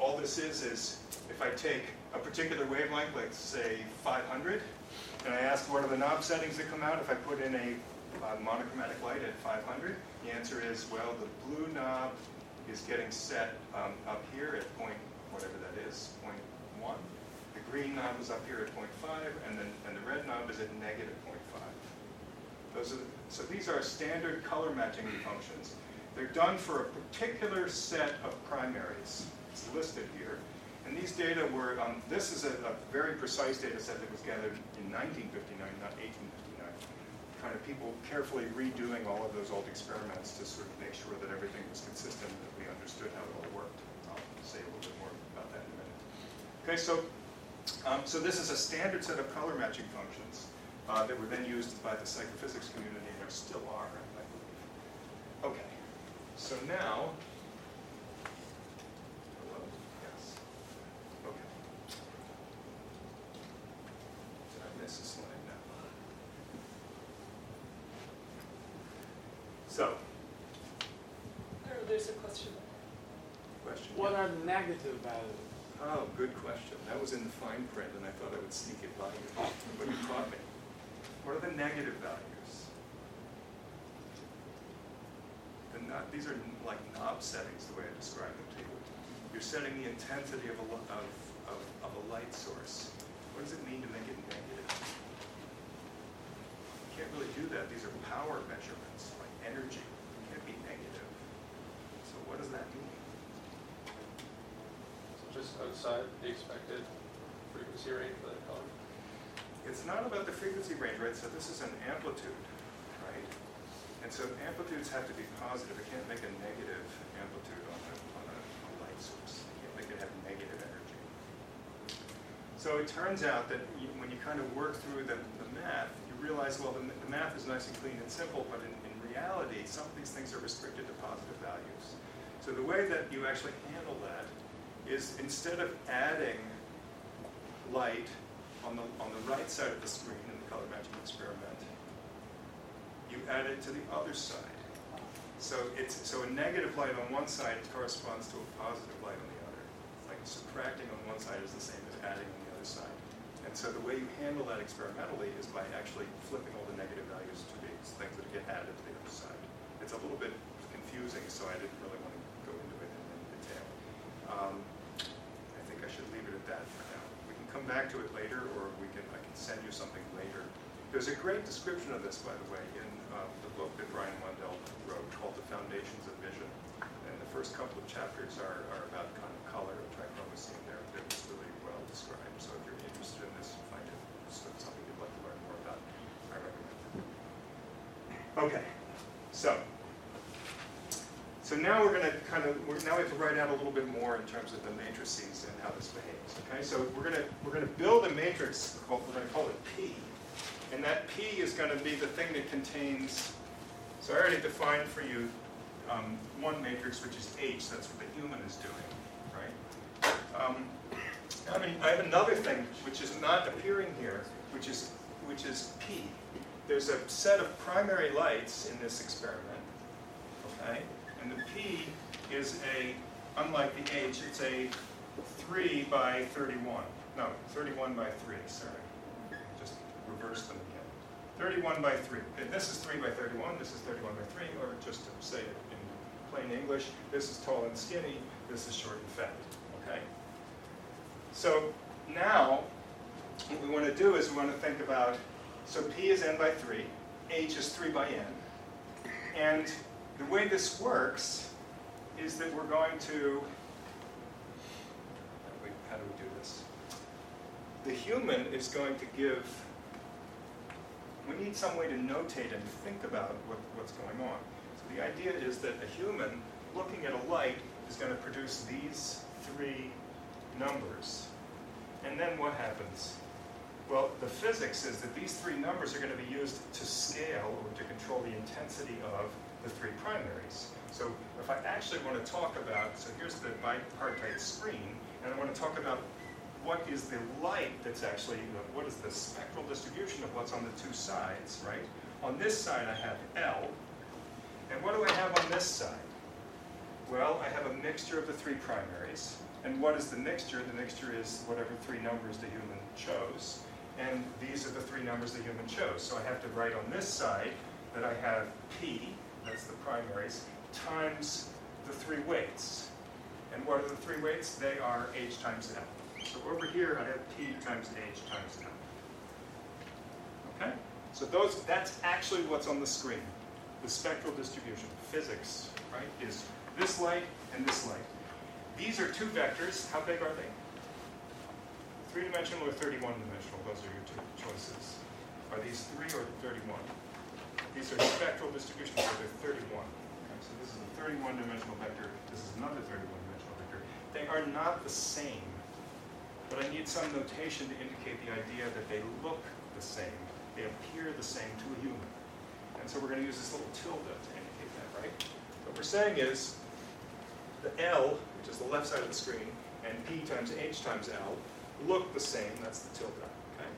all this is if I take a particular wavelength, like say 500, and I ask what are the knob settings that come out if I put in a monochromatic light at 500, the answer is, well, the blue knob is getting set up here at point, whatever that is, 0.1. The green knob is up here at 0.5, and the red knob is at negative 0.5. So these are standard color matching functions. They're done for a particular set of primaries. It's listed here. And these data were, this is a very precise data set that was gathered in 1959, not 1859. Kind of people carefully redoing all of those old experiments to sort of make sure that everything was consistent, that we understood how it all worked. I'll say a little bit more about that in a minute. Okay, so this is a standard set of color matching functions that were then used by the psychophysics community, and still are, I believe. Okay, so now, hello, yes, okay. Did I miss a slide now? So, There's a question. What are negative values? Oh, good question. That was in the fine print, and I thought I would sneak it by you, but you taught me. What are the negative values? These are like knob settings, the way I described them to you. You're setting the intensity of a light source. What does it mean to make it negative? You can't really do that. These are power measurements, like energy. It can't be negative. So what does that mean? Just outside the expected frequency range for that color? It's not about the frequency range, right? So this is an amplitude, right? And so amplitudes have to be positive. It can't make a negative amplitude on a light source. It can't make it have negative energy. So it turns out that when you kind of work through the math, you realize, well, the math is nice and clean and simple, but in reality, some of these things are restricted to positive values. So the way that you actually handle that is instead of adding light on the right side of the screen in the color matching experiment, you add it to the other side. So a negative light on one side corresponds to a positive light on the other. Like subtracting on one side is the same as adding on the other side. And so the way you handle that experimentally is by actually flipping all the negative values to be things that get added to the other side. It's a little bit confusing, so I didn't really want to go into it in detail. I think I should leave it at that for now. We can come back to it later, or I can send you something later. There's a great description of this, by the way, in the book that Brian Mundell wrote called The Foundations of Vision. And the first couple of chapters are about kind of color and trichromacy, and they're just really well described. So if you're interested in this, find it something you'd like to learn more about, I recommend it. Okay, so now we're going to now we have to write out a little bit more in terms of the matrices and how this behaves. Okay, so we're going to build a matrix we're going to call it P, and that P is going to be the thing that contains. So I already defined for you one matrix, which is H. That's what the human is doing, right? I have another thing which is not appearing here, which is P. There's a set of primary lights in this experiment, okay? And the P is unlike the H, it's a 3 by 31. No, 31 by 3, sorry. Just reverse them again. 31 by 3. Okay, this is 3 by 31, this is 31 by 3, or just to say it in plain English, this is tall and skinny, this is short and fat, okay? So now, what we want to do is we want to think about, so P is n by 3, H is 3 by n, and the way this works is that we're going to, how do we do this? The human is going to give, we need some way to notate and think about what's going on. So the idea is that a human looking at a light is going to produce these three numbers. And then what happens? Well, the physics is that these three numbers are going to be used to scale or to control the intensity of the three primaries. So if I actually want to talk about, so here's the bipartite screen, and I want to talk about what is the light that's actually, what is the spectral distribution of what's on the two sides, right? On this side I have L, and what do I have on this side? Well, I have a mixture of the three primaries, and what is the mixture? The mixture is whatever three numbers the human chose, and these are the three numbers the human chose. So I have to write on this side that I have P, that's the primaries, times the three weights. And what are the three weights? They are H times L. So over here I have P times H times L. Okay? So that's actually what's on the screen. The spectral distribution, physics, right, is this light and this light. These are two vectors. How big are they? 3-dimensional or 31-dimensional? Those are your two choices. Are these 3 or 31? These are spectral distributions, so they're 31. Okay, so this is a 31-dimensional vector. This is another 31-dimensional vector. They are not the same, but I need some notation to indicate the idea that they look the same. They appear the same to a human. And so we're going to use this little tilde to indicate that, right? What we're saying is the L, which is the left side of the screen, and P times H times L look the same. That's the tilde, okay?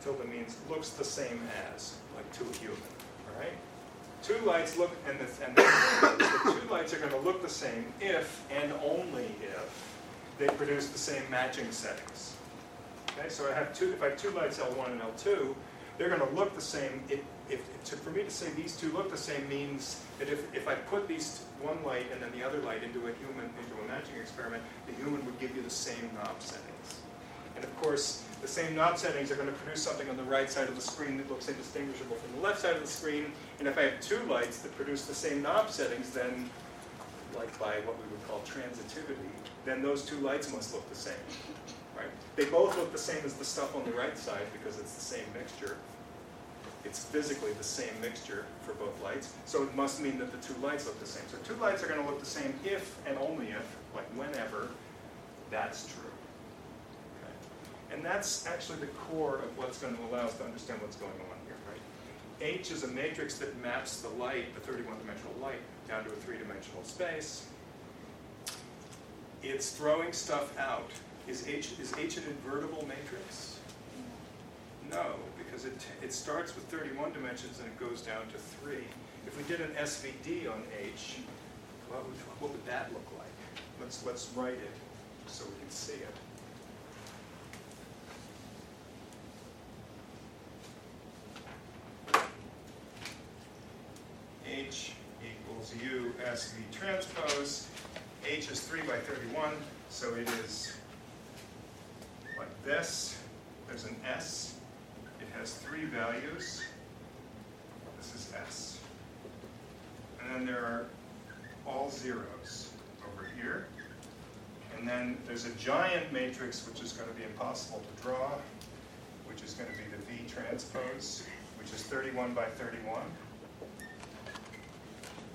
Tilde means looks the same as, like to a human, all right? Two lights look, and the two lights are going to look the same if and only if they produce the same matching settings. Okay, so if I have two lights, L1 and L2, they're going to look the same. For me to say these two look the same means that if I put these one light and then the other light into a matching experiment, the human would give you the same knob settings. And of course, the same knob settings are going to produce something on the right side of the screen that looks indistinguishable from the left side of the screen. And if I have two lights that produce the same knob settings, then, like by what we would call transitivity, then those two lights must look the same. Right? They both look the same as the stuff on the right side because it's the same mixture. It's physically the same mixture for both lights, so it must mean that the two lights look the same. So two lights are going to look the same if and only if, like whenever, that's true. Okay? And that's actually the core of what's going to allow us to understand what's going on here, right? H is a matrix that maps the light, the 31-dimensional light, down to a 3-dimensional space. It's throwing stuff out. Is H an invertible matrix? No, because it starts with 31 dimensions and it goes down to 3. If we did an SVD on H, what would that look like? Let's write it so we can see it. H equals U SV transpose. H is 3 by 31, so it is like this. There's an S. It has 3 values. This is S. And then there are all zeros over here. And then there's a giant matrix, which is going to be impossible to draw, which is going to be the V transpose, which is 31 by 31.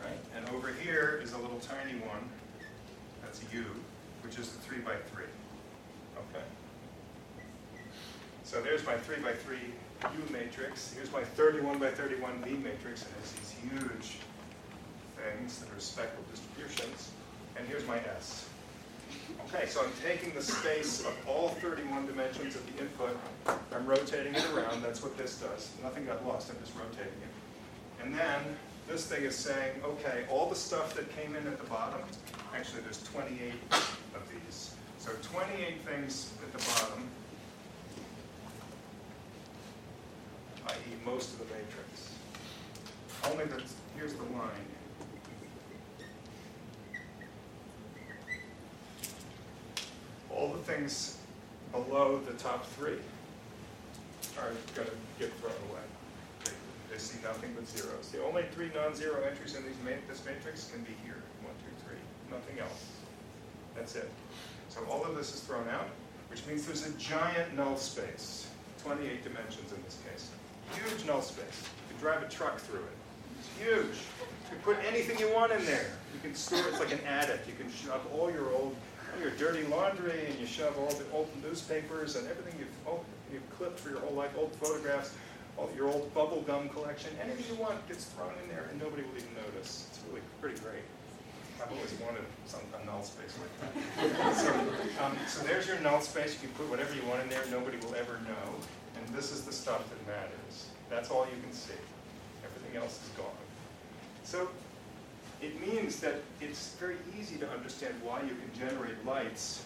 Right? And over here is a little tiny one. That's U, which is the 3 by 3. Okay. So there's my 3 by 3 U matrix. Here's my 31 by 31 V matrix, and it's these huge things that are spectral distributions. And here's my S. Okay, so I'm taking the space of all 31 dimensions of the input. I'm rotating it around. That's what this does. Nothing got lost. I'm just rotating it. And then this thing is saying, okay, all the stuff that came in at the bottom, actually there's 28 of these. So 28 things at the bottom, i.e. most of the matrix. Only that, here's the line. All the things below the top 3 are going to get thrown away. They see nothing but zeros. The only 3 non-zero entries in this matrix can be here. 1, 2, 3. Nothing else. That's it. So all of this is thrown out, which means there's a giant null space. 28 dimensions in this case. Huge null space. You can drive a truck through it. It's huge. You can put anything you want in there. You can store, it's like an attic. You can shove all your dirty laundry, and you shove all the old newspapers and everything you've clipped for your whole life, old photographs, all your old bubble gum collection. Anything you want gets thrown in there, and nobody will even notice. It's really pretty great. I've always wanted a null space like that. So there's your null space. You can put whatever you want in there. Nobody will ever know. And this is the stuff that matters. That's all you can see. Everything else is gone. So it means that it's very easy to understand why you can generate lights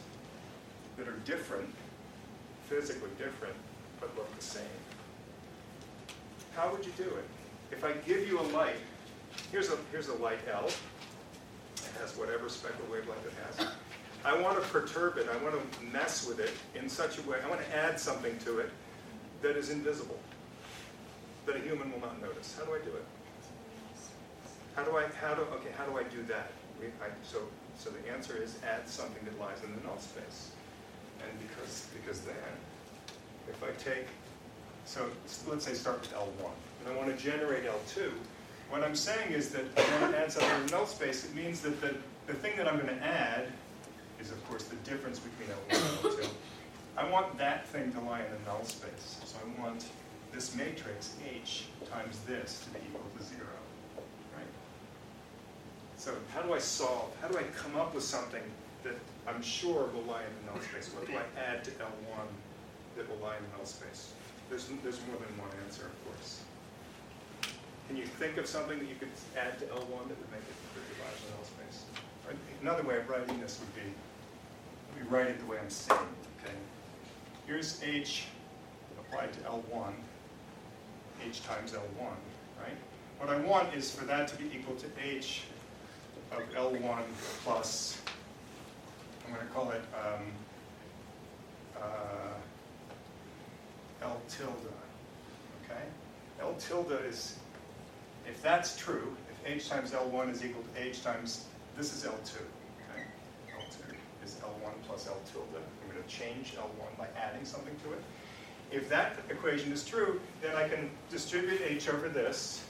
that are different, physically different, but look the same. How would you do it? If I give you a light, here's a light L. It has whatever spectral wavelength it has. I want to perturb it. I want to mess with it in such a way. I want to add something to it that is invisible, that a human will not notice. How do I do it? How do I do that? So the answer is add something that lies in the null space. And because then, if I take, so let's say start with L1, and I want to generate L2, what I'm saying is that I want to add something in the null space. It means that the thing that I'm going to add is, of course, the difference between L1 and L2. I want that thing to lie in the null space. So I want this matrix H times this to be equal to 0. Right? So how do I come up with something that I'm sure will lie in the null space? What do I add to L1 that will lie in the null space? There's more than one answer, of course. Can you think of something that you could add to L1 that would make it divide in the null space? Or another way of writing this would be, let me write it the way I'm saying it, okay? Here's H applied to L1, H times L1, right? What I want is for that to be equal to H of L1 plus, I'm going to call it L tilde, okay? L tilde is, if that's true, if H times L1 is equal to H times, this is L2, okay? L2 is L1 plus L tilde. I'm going to change L1 by adding something to it. If that equation is true, then I can distribute H over this.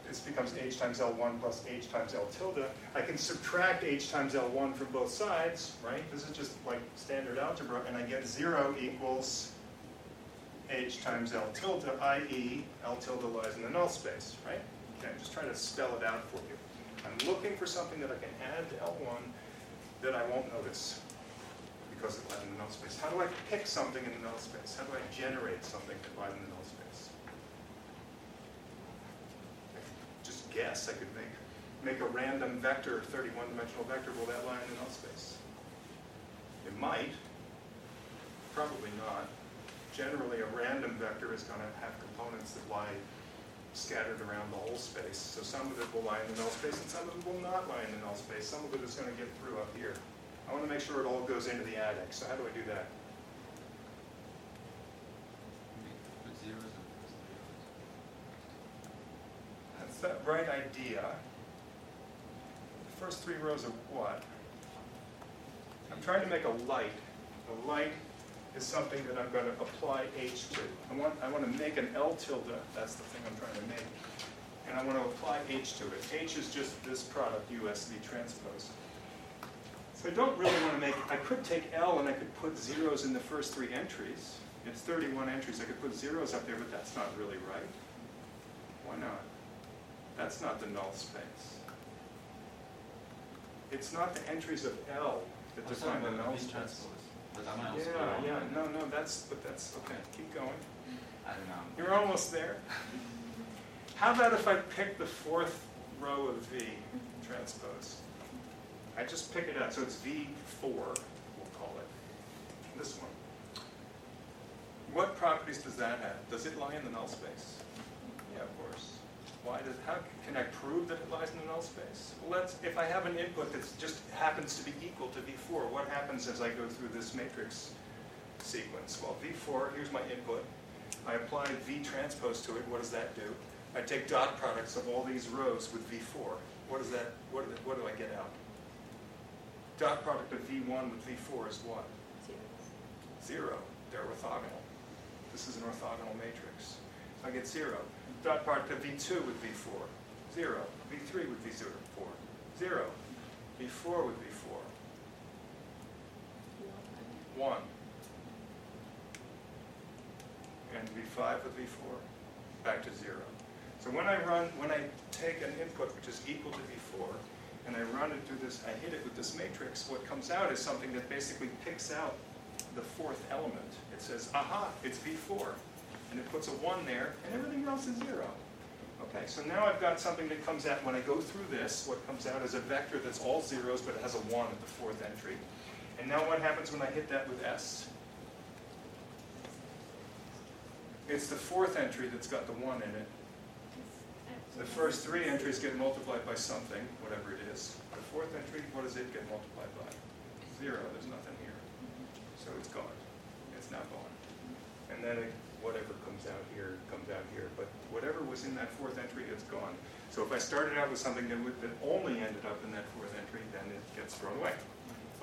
This becomes H times L1 plus H times L tilde. I can subtract H times L1 from both sides, right? This is just like standard algebra, and I get 0 equals H times L tilde, i.e. L tilde lies in the null space, right? Okay, I'm just trying to spell it out for you. I'm looking for something that I can add to L1 that I won't notice because it lies in the null space. How do I pick something in the null space? How do I generate something that lies in the null space? I could just guess. I could make a random vector, 31-dimensional vector. Will that lie in the null space? It might. Probably not. Generally, a random vector is going to have components that lie scattered around the whole space. So some of it will lie in the null space, and some of it will not lie in the null space. Some of it is going to get through up here. I want to make sure it all goes into the attic. So how do I do that? Put zeros in the first 3 rows. That's that right idea. The first 3 rows are what? I'm trying to make a light. A light is something that I'm going to apply H to. I want to make an L tilde. That's the thing I'm trying to make. And I want to apply H to it. H is just this product, USV transpose. So I don't really want to make, I could take L and I could put zeros in the first 3 entries. It's 31 entries. I could put zeros up there, but that's not really right. Why not? That's not the null space. It's not the entries of L that define the null space. No, that's okay. Keep going. I don't know. You're almost there. How about if I pick the 4th row of V transpose? I just pick it up. So it's V4, we'll call it. This one. What properties does that have? Does it lie in the null space? Yeah, of course. How can I prove that it lies in the null space? Well, if I have an input that just happens to be equal to V4, what happens as I go through this matrix sequence? Well, V4, here's my input. I apply V transpose to it. What does that do? I take dot products of all these rows with V4. What is that? What do I get out? Dot product of V1 with V4 is what? 0. They're orthogonal. This is an orthogonal matrix. So I get 0. Dot product of V2 with V4, 0. V3 with V0, 4, 0. V4 with V4, 1. And V5 with V4, back to 0. So when I take an input which is equal to V4, and I run it through this, I hit it with this matrix, what comes out is something that basically picks out the fourth element. It says, aha, it's V4. And it puts a 1 there, and everything else is 0. Okay, so now I've got something that comes out, when I go through this, what comes out is a vector that's all zeros, but it has a 1 at the fourth entry. And now what happens when I hit that with S? It's the fourth entry that's got the 1 in it. The first 3 entries get multiplied by something, whatever it is. The fourth entry, what does it get multiplied by? 0, there's nothing here. So it's gone. It's now gone. And then whatever comes out here, but whatever was in that fourth entry, it's gone. So if I started out with something that only ended up in that fourth entry, then it gets thrown away.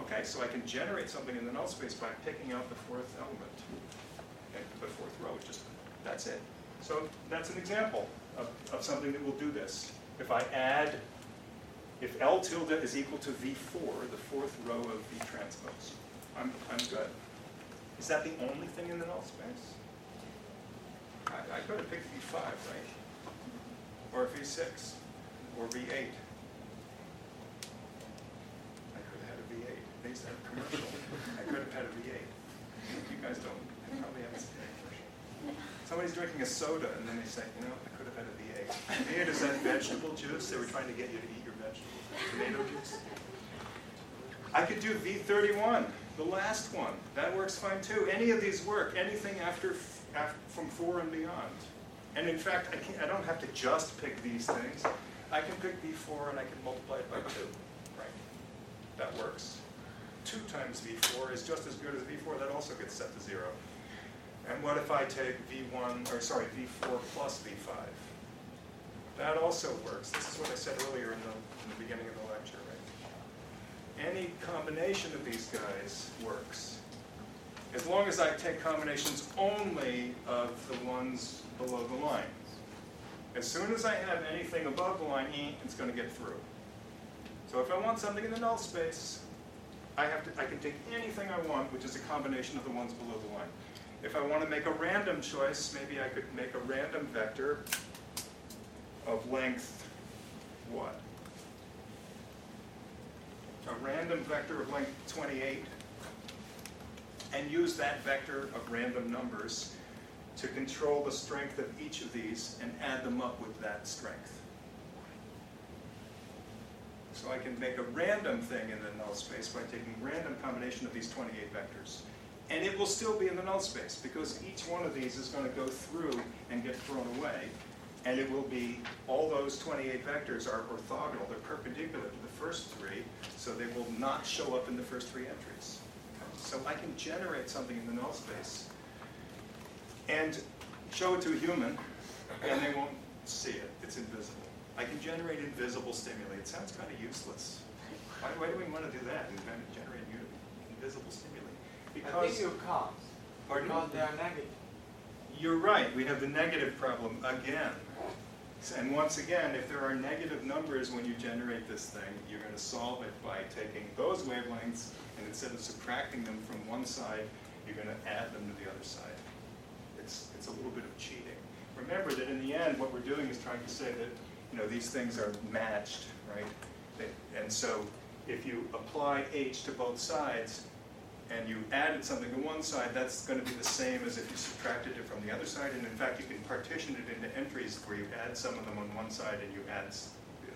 Okay, so I can generate something in the null space by picking out the fourth element. Okay, the fourth row, that's it. So that's an example of something that will do this. If L tilde is equal to V4, the fourth row of V transpose, I'm good. Is that the only thing in the null space? I could have picked V5, right? Or V6, or V8. I could have had a V8. They used to have a commercial. I could have had a V8. You guys don't. You probably haven't seen that commercial. Somebody's drinking a soda, and then they say, you know, I could have had a V8. V8 is that vegetable juice. They were trying to get you to eat your vegetables. Tomato juice. I could do V31, the last one. That works fine too. Any of these work. Anything from 4 and beyond. And in fact, I don't have to just pick these things. I can pick V4 and I can multiply it by 2. Right? That works. 2 times V4 is just as good as V4. That also gets set to 0. And what if I take V4 plus V5? That also works. This is what I said earlier in the beginning of the lecture, right? Any combination of these guys works. As long as I take combinations only of the ones below the line. As soon as I have anything above the line, it's going to get through. So if I want something in the null space, I can take anything I want, which is a combination of the ones below the line. If I want to make a random choice, maybe I could make a random vector of length what? A random vector of length 28, and use that vector of random numbers to control the strength of each of these and add them up with that strength. So I can make a random thing in the null space by taking random combination of these 28 vectors. And it will still be in the null space because each one of these is going to go through and get thrown away. And it will be, all those 28 vectors are orthogonal. They're perpendicular to the first 3, so they will not show up in the first 3 entries. So I can generate something in the null space and show it to a human, and they won't see it. It's invisible. I can generate invisible stimuli. It sounds kind of useless. Why do we want to do that? And kind of generate invisible stimuli? Because I think you can't. Pardon? Because they are negative. You're right. We have the negative problem again. And once again, if there are negative numbers when you generate this thing, you're going to solve it by taking those wavelengths, and instead of subtracting them from one side, you're going to add them to the other side. It's a little bit of cheating. Remember that in the end, what we're doing is trying to say that these things are matched, right? And so if you apply h to both sides, and you added something to one side, that's going to be the same as if you subtracted it from the other side. And in fact, you can partition it into entries where you add some of them on one side and you add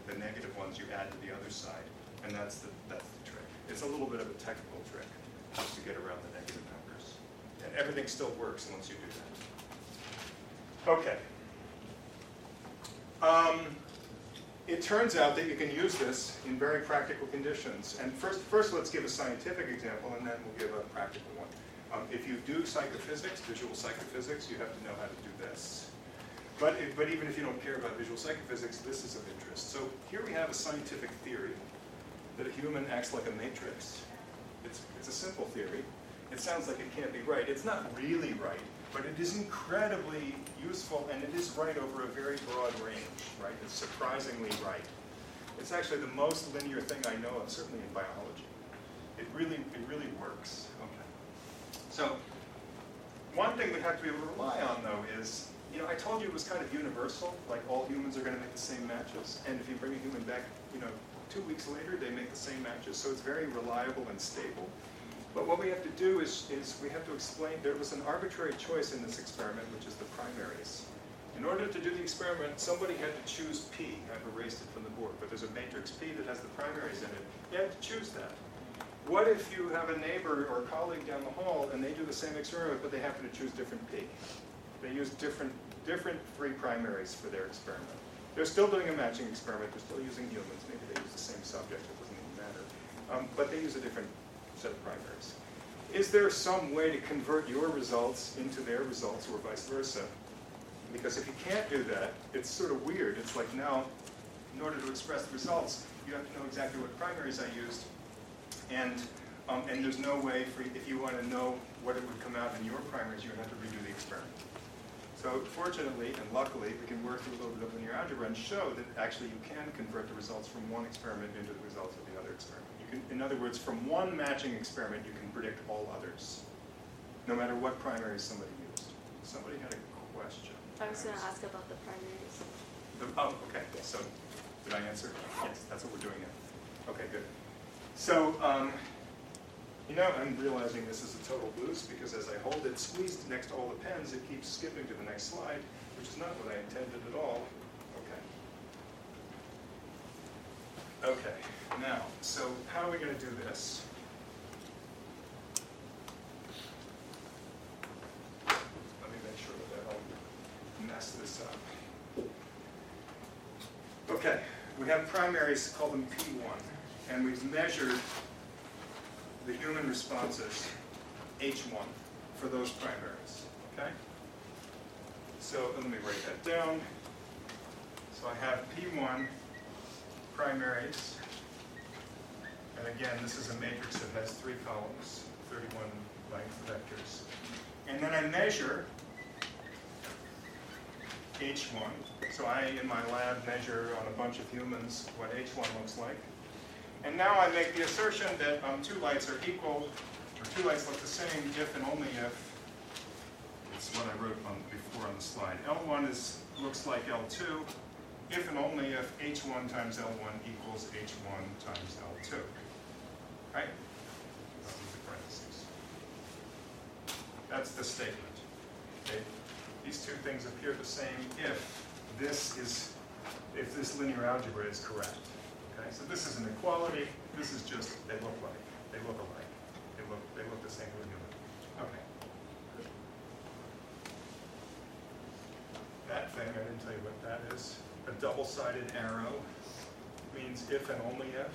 the negative ones you add to the other side. And that's the trick. It's a little bit of a technical trick just to get around the negative numbers. And everything still works once you do that. Okay. It turns out that you can use this in very practical conditions. And first let's give a scientific example, and then we'll give a practical one. If you do psychophysics, visual psychophysics, you have to know how to do this. But even if you don't care about visual psychophysics, this is of interest. So here we have a scientific theory that a human acts like a matrix. It's a simple theory. It sounds like it can't be right. It's not really right, but it is incredibly useful, and it is right over a very broad range, right? It's surprisingly right. It's actually the most linear thing I know of, certainly in biology. It really works. Okay. So one thing we have to be able to rely on, though, is, I told you it was kind of universal, like all humans are going to make the same matches, and if you bring a human back, 2 weeks later, they make the same matches, so it's very reliable and stable. But what we have to do is we have to explain, there was an arbitrary choice in this experiment, which is the primaries. In order to do the experiment, somebody had to choose P. I've erased it from the board, but there's a matrix P that has the primaries in it. You have to choose that. What if you have a neighbor or colleague down the hall and they do the same experiment, but they happen to choose different P? They use different 3 primaries for their experiment. They're still doing a matching experiment. They're still using humans. Maybe they use the same subject. It doesn't even matter. But they use a different set of primaries. Is there some way to convert your results into their results or vice versa? Because if you can't do that, it's sort of weird. It's like now, in order to express the results, you have to know exactly what primaries I used. And there's no way for, if you want to know what it would come out in your primaries, you would have to redo the experiment. So fortunately and luckily, we can work through a little bit of linear algebra and show that actually you can convert the results from one experiment into the results of the other experiment. You can, in other words, from one matching experiment, you can predict all others, no matter what primaries somebody used. Somebody had a question. I was going to ask about the primaries. Oh, okay. So did I answer? Yes, that's what we're doing now. Okay, good. So, I'm realizing this is a total boost because as I hold it squeezed next to all the pens, it keeps skipping to the next slide, which is not what I intended at all. Okay. Okay, now, so how are we going to do this? Let me make sure that I don't mess this up. Okay, we have primaries, call them P1, and we've measured the human responses, H1, for those primaries, okay? So let me write that down. So I have P1 primaries, and again, this is a matrix that has 3 columns, 31 length vectors. And then I measure H1. So I, in my lab, measure on a bunch of humans what H1 looks like. And now I make the assertion that 2 lights are equal, or 2 lights look the same if and only if, it's what I wrote before on the slide. L1 looks like L2, if and only if H1 times L1 equals H1 times L2. Right? Those are the parentheses. That's the statement. Okay? These 2 things appear the same if this linear algebra is correct. Okay, so this is an equality. This is just they look alike. They look the same with human. Okay. That thing, I didn't tell you what that is. A double-sided arrow means if and only if.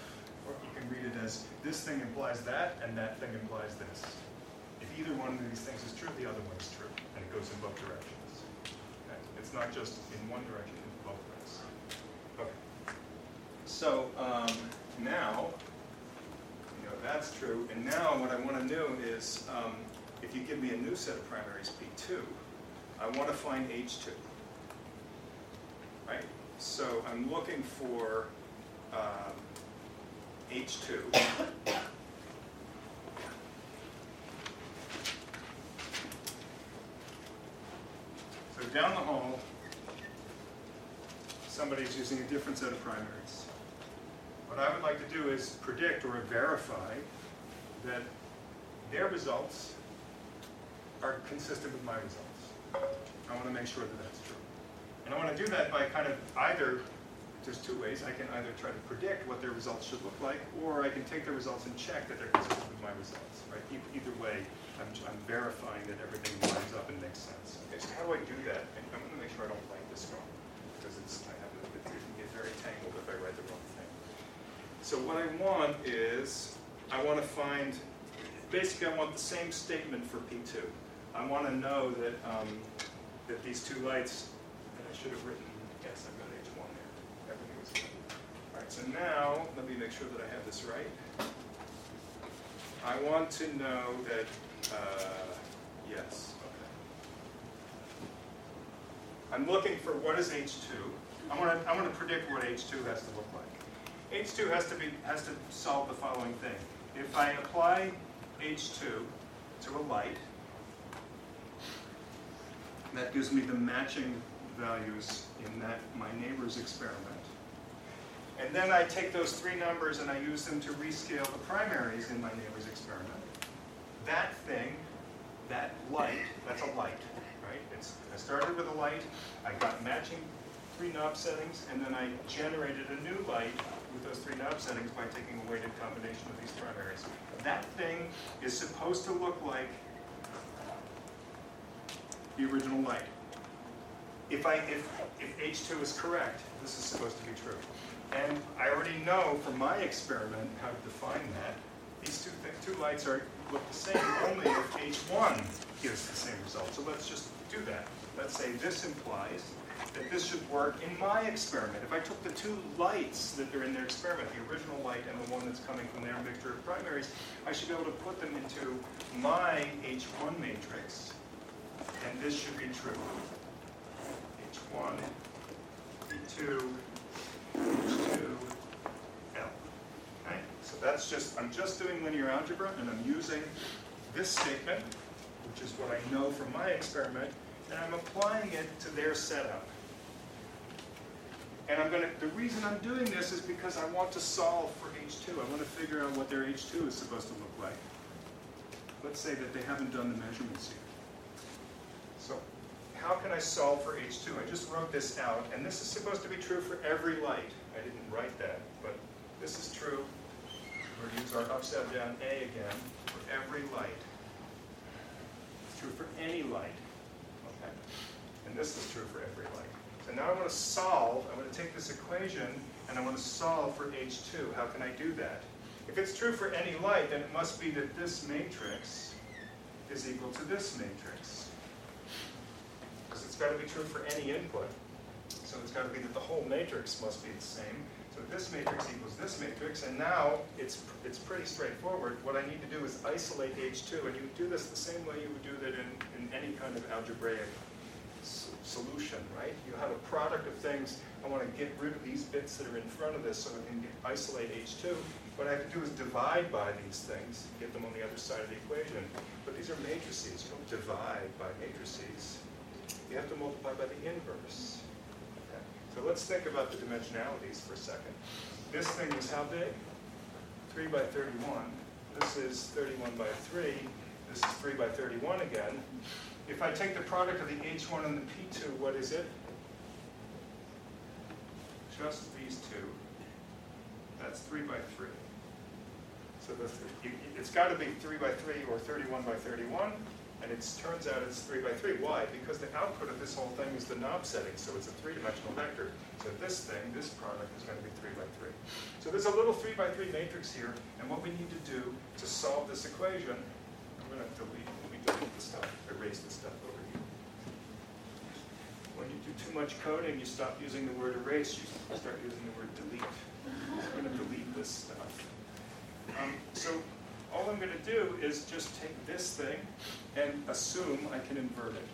Or you can read it as this thing implies that, and that thing implies this. If either one of these things is true, the other one is true, and it goes in both directions. Okay? It's not just in one direction, in both ways. Okay. So now, that's true. And now what I want to know is, if you give me a new set of primaries, P2, I want to find H2. Right? So I'm looking for H2. So down the hall, somebody's using a different set of primaries. What I would like to do is predict or verify that their results are consistent with my results. I want to make sure that that's true. And I want to do that by kind of there's 2 ways. I can either try to predict what their results should look like, or I can take their results and check that they're consistent with my results. Right? Either way, I'm verifying that everything lines up and makes sense. Okay, so how do I do that? And I'm going to make sure I don't write this wrong, because it can get very tangled if I write the wrong thing. So what I want is, I want to find, basically I want the same statement for P2. I want to know that that these 2 lights should have written, yes, I've got H1 there. Everything was good. All right, so now, let me make sure that I have this right. I want to know that, yes, okay. I'm looking for what is H2. I want to predict what H2 has to look like. H2 has to solve the following thing. If I apply H2 to a light, that gives me the matching values in my neighbor's experiment. And then I take those three numbers and I use them to rescale the primaries in my neighbor's experiment. That thing, that light, that's a light, right? I started with a light, I got matching three knob settings, and then I generated a new light with those three knob settings by taking a weighted combination of these primaries. That thing is supposed to look like the original light. If H2 is correct, this is supposed to be true. And I already know from my experiment how to define that. These two lights look the same only if H1 gives the same result. So let's just do that. Let's say this implies that this should work in my experiment. If I took the two lights that are in their experiment, the original light and the one that's coming from their mixture of primaries, I should be able to put them into my H1 matrix, and this should be true. H1, P2, H2, L. Okay? So that's I'm just doing linear algebra, and I'm using this statement, which is what I know from my experiment, and I'm applying it to their setup. And the reason I'm doing this is because I want to solve for H2. I want to figure out what their H2 is supposed to look like. Let's say that they haven't done the measurements here. So how can I solve for H2? I just wrote this out, and this is supposed to be true for every light. I didn't write that, but this is true. We're going to use our upside down A again for every light. It's true for any light. Okay? And this is true for every light. So now I want to solve. I want to take this equation, and I want to solve for H2. How can I do that? If it's true for any light, then it must be that this matrix is equal to this matrix. Because it's got to be true for any input. So it's got to be that the whole matrix must be the same. So this matrix equals this matrix, and now it's pretty straightforward. What I need to do is isolate H2, and you do this the same way you would do that in any kind of algebraic solution, right? You have a product of things. I want to get rid of these bits that are in front of this so I can isolate H2. What I have to do is divide by these things, get them on the other side of the equation. But these are matrices. You don't divide by matrices. You have to multiply by the inverse. Okay. So let's think about the dimensionalities for a second. This thing is how big? 3 by 31. This is 31 by 3. This is 3 by 31 again. If I take the product of the H1 and the P2, what is it? Just these two. That's 3 by 3. So it's got to be 3 by 3 or 31 by 31, and it turns out it's 3 by 3. Why? Because the output of this whole thing is the knob setting, so it's a three-dimensional vector. So this product is going to be 3 by 3. So there's a little 3 by 3 matrix here, and what we need to do to solve this equation, I'm going to delete the stuff, erase the stuff over here. When you do too much coding, you stop using the word erase, you start using the word delete. I'm going to delete this stuff. So all I'm going to do is just take this thing and assume I can invert it.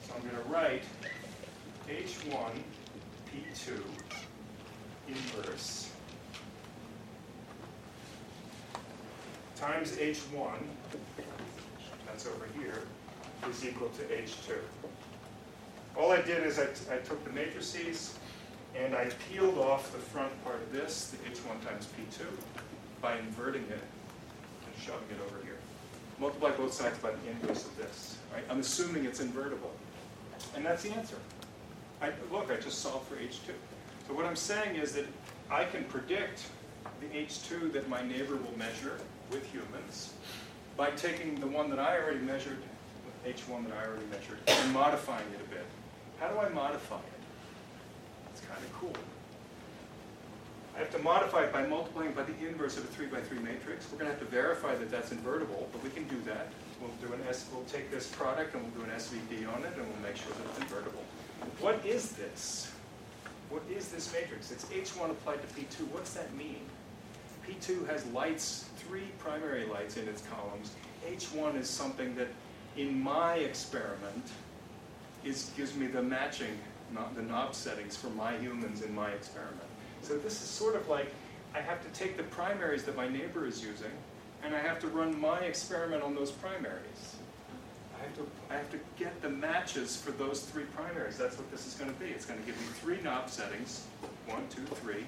So I'm going to write H1 P2 inverse times H1, that's over here, is equal to H2. All I did is I took the matrices and I peeled off the front part of this, the H1 times P2, by inverting it and shoving it over here. Multiply both sides by the inverse of this. Right? I'm assuming it's invertible. And that's the answer. Look, I just solved for H2. So what I'm saying is that I can predict the H2 that my neighbor will measure with humans by taking the one that I already measured, H1 that I already measured, and modifying it a bit. How do I modify it? It's kind of cool. I have to modify it by multiplying by the inverse of a 3 by 3 matrix. We're going to have to verify that that's invertible, but we can do that. We'll take this product and we'll do an SVD on it, and we'll make sure that it's invertible. what is this? What is this matrix? It's H1 applied to P2. What's that mean? P2 has lights, 3 primary lights in its columns. H1 is something that, in my experiment, gives me the matching, the knob settings for my humans in my experiment. So this is sort of like, I have to take the primaries that my neighbor is using, and I have to run my experiment on those primaries. I have to get the matches for those 3 primaries. That's what this is going to be. It's going to give me 3 knob settings, 1, 2, 3,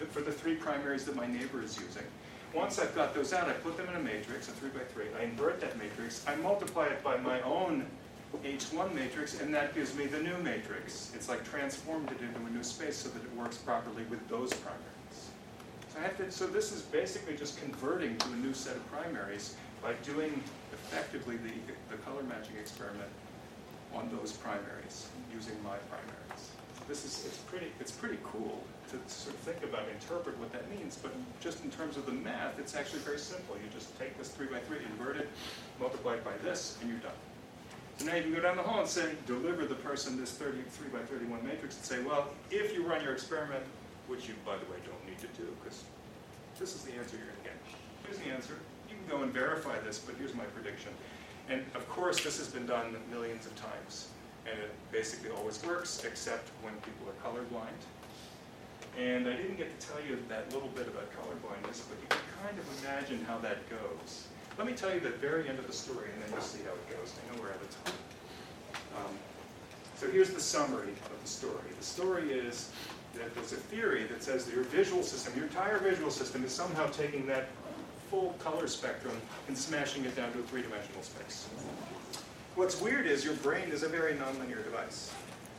for the 3 primaries that my neighbor is using. Once I've got those out, I put them in a matrix, a 3 by 3. I invert that matrix. I multiply it by my own H1 matrix, and that gives me the new matrix. It's like transformed it into a new space so that it works properly with those primaries. So this is basically just converting to a new set of primaries by doing effectively the color matching experiment on those primaries, using my primaries. It's pretty cool to sort of think about, interpret what that means, but just in terms of the math, it's actually very simple. You just take this 3 by 3, invert it, multiply it by this, and you're done. So now you can go down the hall and say, deliver the person this 3 by 31 matrix and say, well, if you run your experiment, which you, by the way, don't need to do, because this is the answer you're going to get. Here's the answer. You can go and verify this, but here's my prediction. And of course, this has been done millions of times. And it basically always works, except when people are colorblind. And I didn't get to tell you that little bit about colorblindness, but you can kind of imagine how that goes. Let me tell you the very end of the story, and then you'll see how it goes. I know we're out of time. So here's the summary of the story. The story is that there's a theory that says that your visual system, your entire visual system, is somehow taking that full color spectrum and smashing it down to a 3-dimensional space. What's weird is your brain is a very nonlinear device.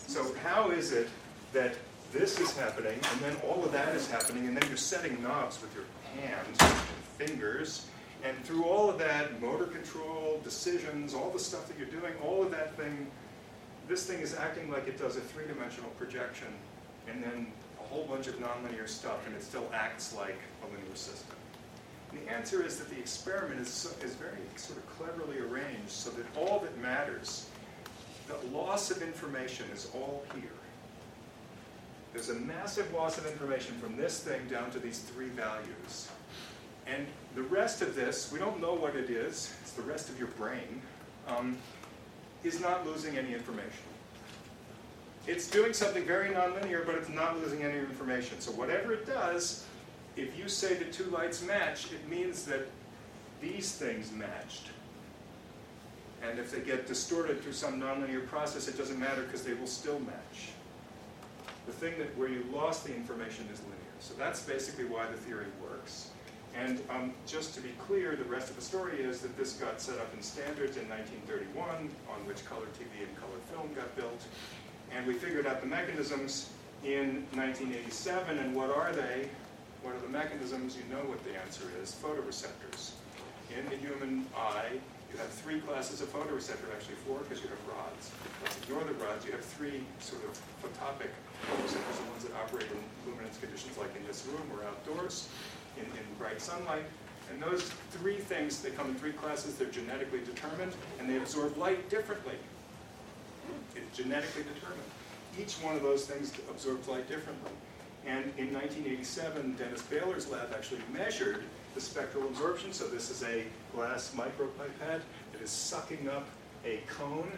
So how is it that this is happening, and then all of that is happening, and then you're setting knobs with your hands and fingers, and through all of that, motor control, decisions, all the stuff that you're doing, all of that thing, this thing is acting like it does a 3-dimensional projection, and then a whole bunch of nonlinear stuff, and it still acts like a linear system. And the answer is that the experiment is very sort of cleverly arranged so that all that matters, the loss of information, is all here. There's a massive loss of information from this thing down to these 3 values. And the rest of this, we don't know what it is, it's the rest of your brain, is not losing any information. It's doing something very nonlinear, but it's not losing any information. So whatever it does, if you say the 2 lights match, it means that these things matched. And if they get distorted through some nonlinear process, it doesn't matter because they will still match. The thing where you lost the information is linear. So that's basically why the theory works. And just to be clear, the rest of the story is that this got set up in standards in 1931, on which color TV and color film got built. And we figured out the mechanisms in 1987, and what are they? What are the mechanisms? You know what the answer is. Photoreceptors. In the human eye, you have 3 classes of photoreceptor, actually 4, because you have rods. Let's ignore the rods. You have 3 sort of photopic photoreceptors, the ones that operate in luminance conditions like in this room or outdoors, in bright sunlight. And those 3 things, they come in 3 classes. They're genetically determined, and they absorb light differently. It's genetically determined. Each one of those things absorbs light differently. And in 1987, Dennis Baylor's lab actually measured the spectral absorption. So this is a glass micropipette that is sucking up a cone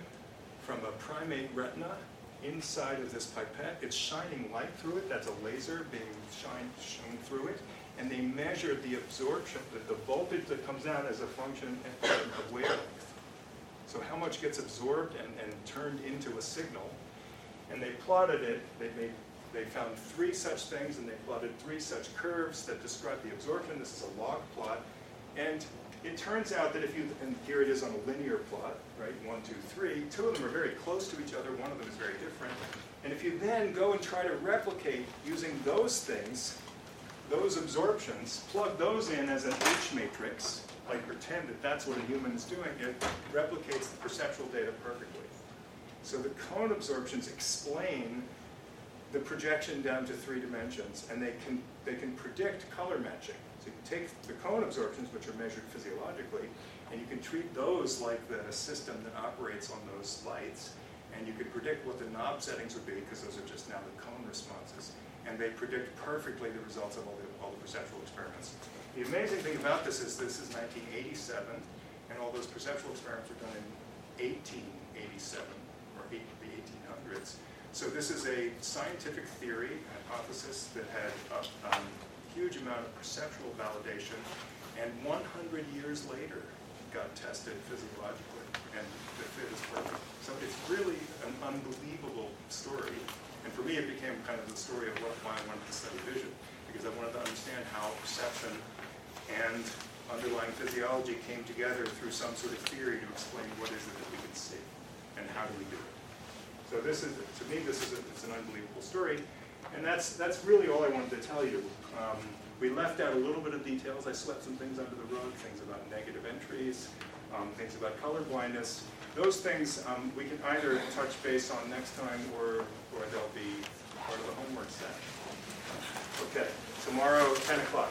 from a primate retina inside of this pipette. It's shining light through it. That's a laser being shown through it. And they measured the absorption, the voltage that comes out as a function of wavelength. So how much gets absorbed and turned into a signal. And they plotted it. They found 3 such things, and they plotted 3 such curves that describe the absorption. This is a log plot. And it turns out that and here it is on a linear plot, right, 1, 2, 3. 2 of them are very close to each other. 1 of them is very different. And if you then go and try to replicate using those things, those absorptions, plug those in as an H matrix, like pretend that that's what a human is doing, it replicates the perceptual data perfectly. So the cone absorptions explain the projection down to 3 dimensions, and they can predict color matching. So you can take the cone absorptions, which are measured physiologically, and you can treat those like the system that operates on those lights, and and you could predict what the knob settings would be, because those are just now the cone responses, and they predict perfectly the results of all the perceptual experiments. The amazing thing about this is 1987, and all those perceptual experiments were done in 1887, or the 1800s. So this is a scientific theory, hypothesis, that had a huge amount of perceptual validation, and 100 years later got tested physiologically, and the fit is perfect. So it's really an unbelievable story. And for me, it became kind of the story of why I wanted to study vision, because I wanted to understand how perception and underlying physiology came together through some sort of theory to explain what is it that we can see, and how do we do it. So this is, to me, it's an unbelievable story, and that's really all I wanted to tell you. We left out a little bit of details. I swept some things under the rug, things about negative entries, things about color blindness. Those things we can either touch base on next time, or they'll be part of the homework set. Okay, tomorrow, 10 o'clock.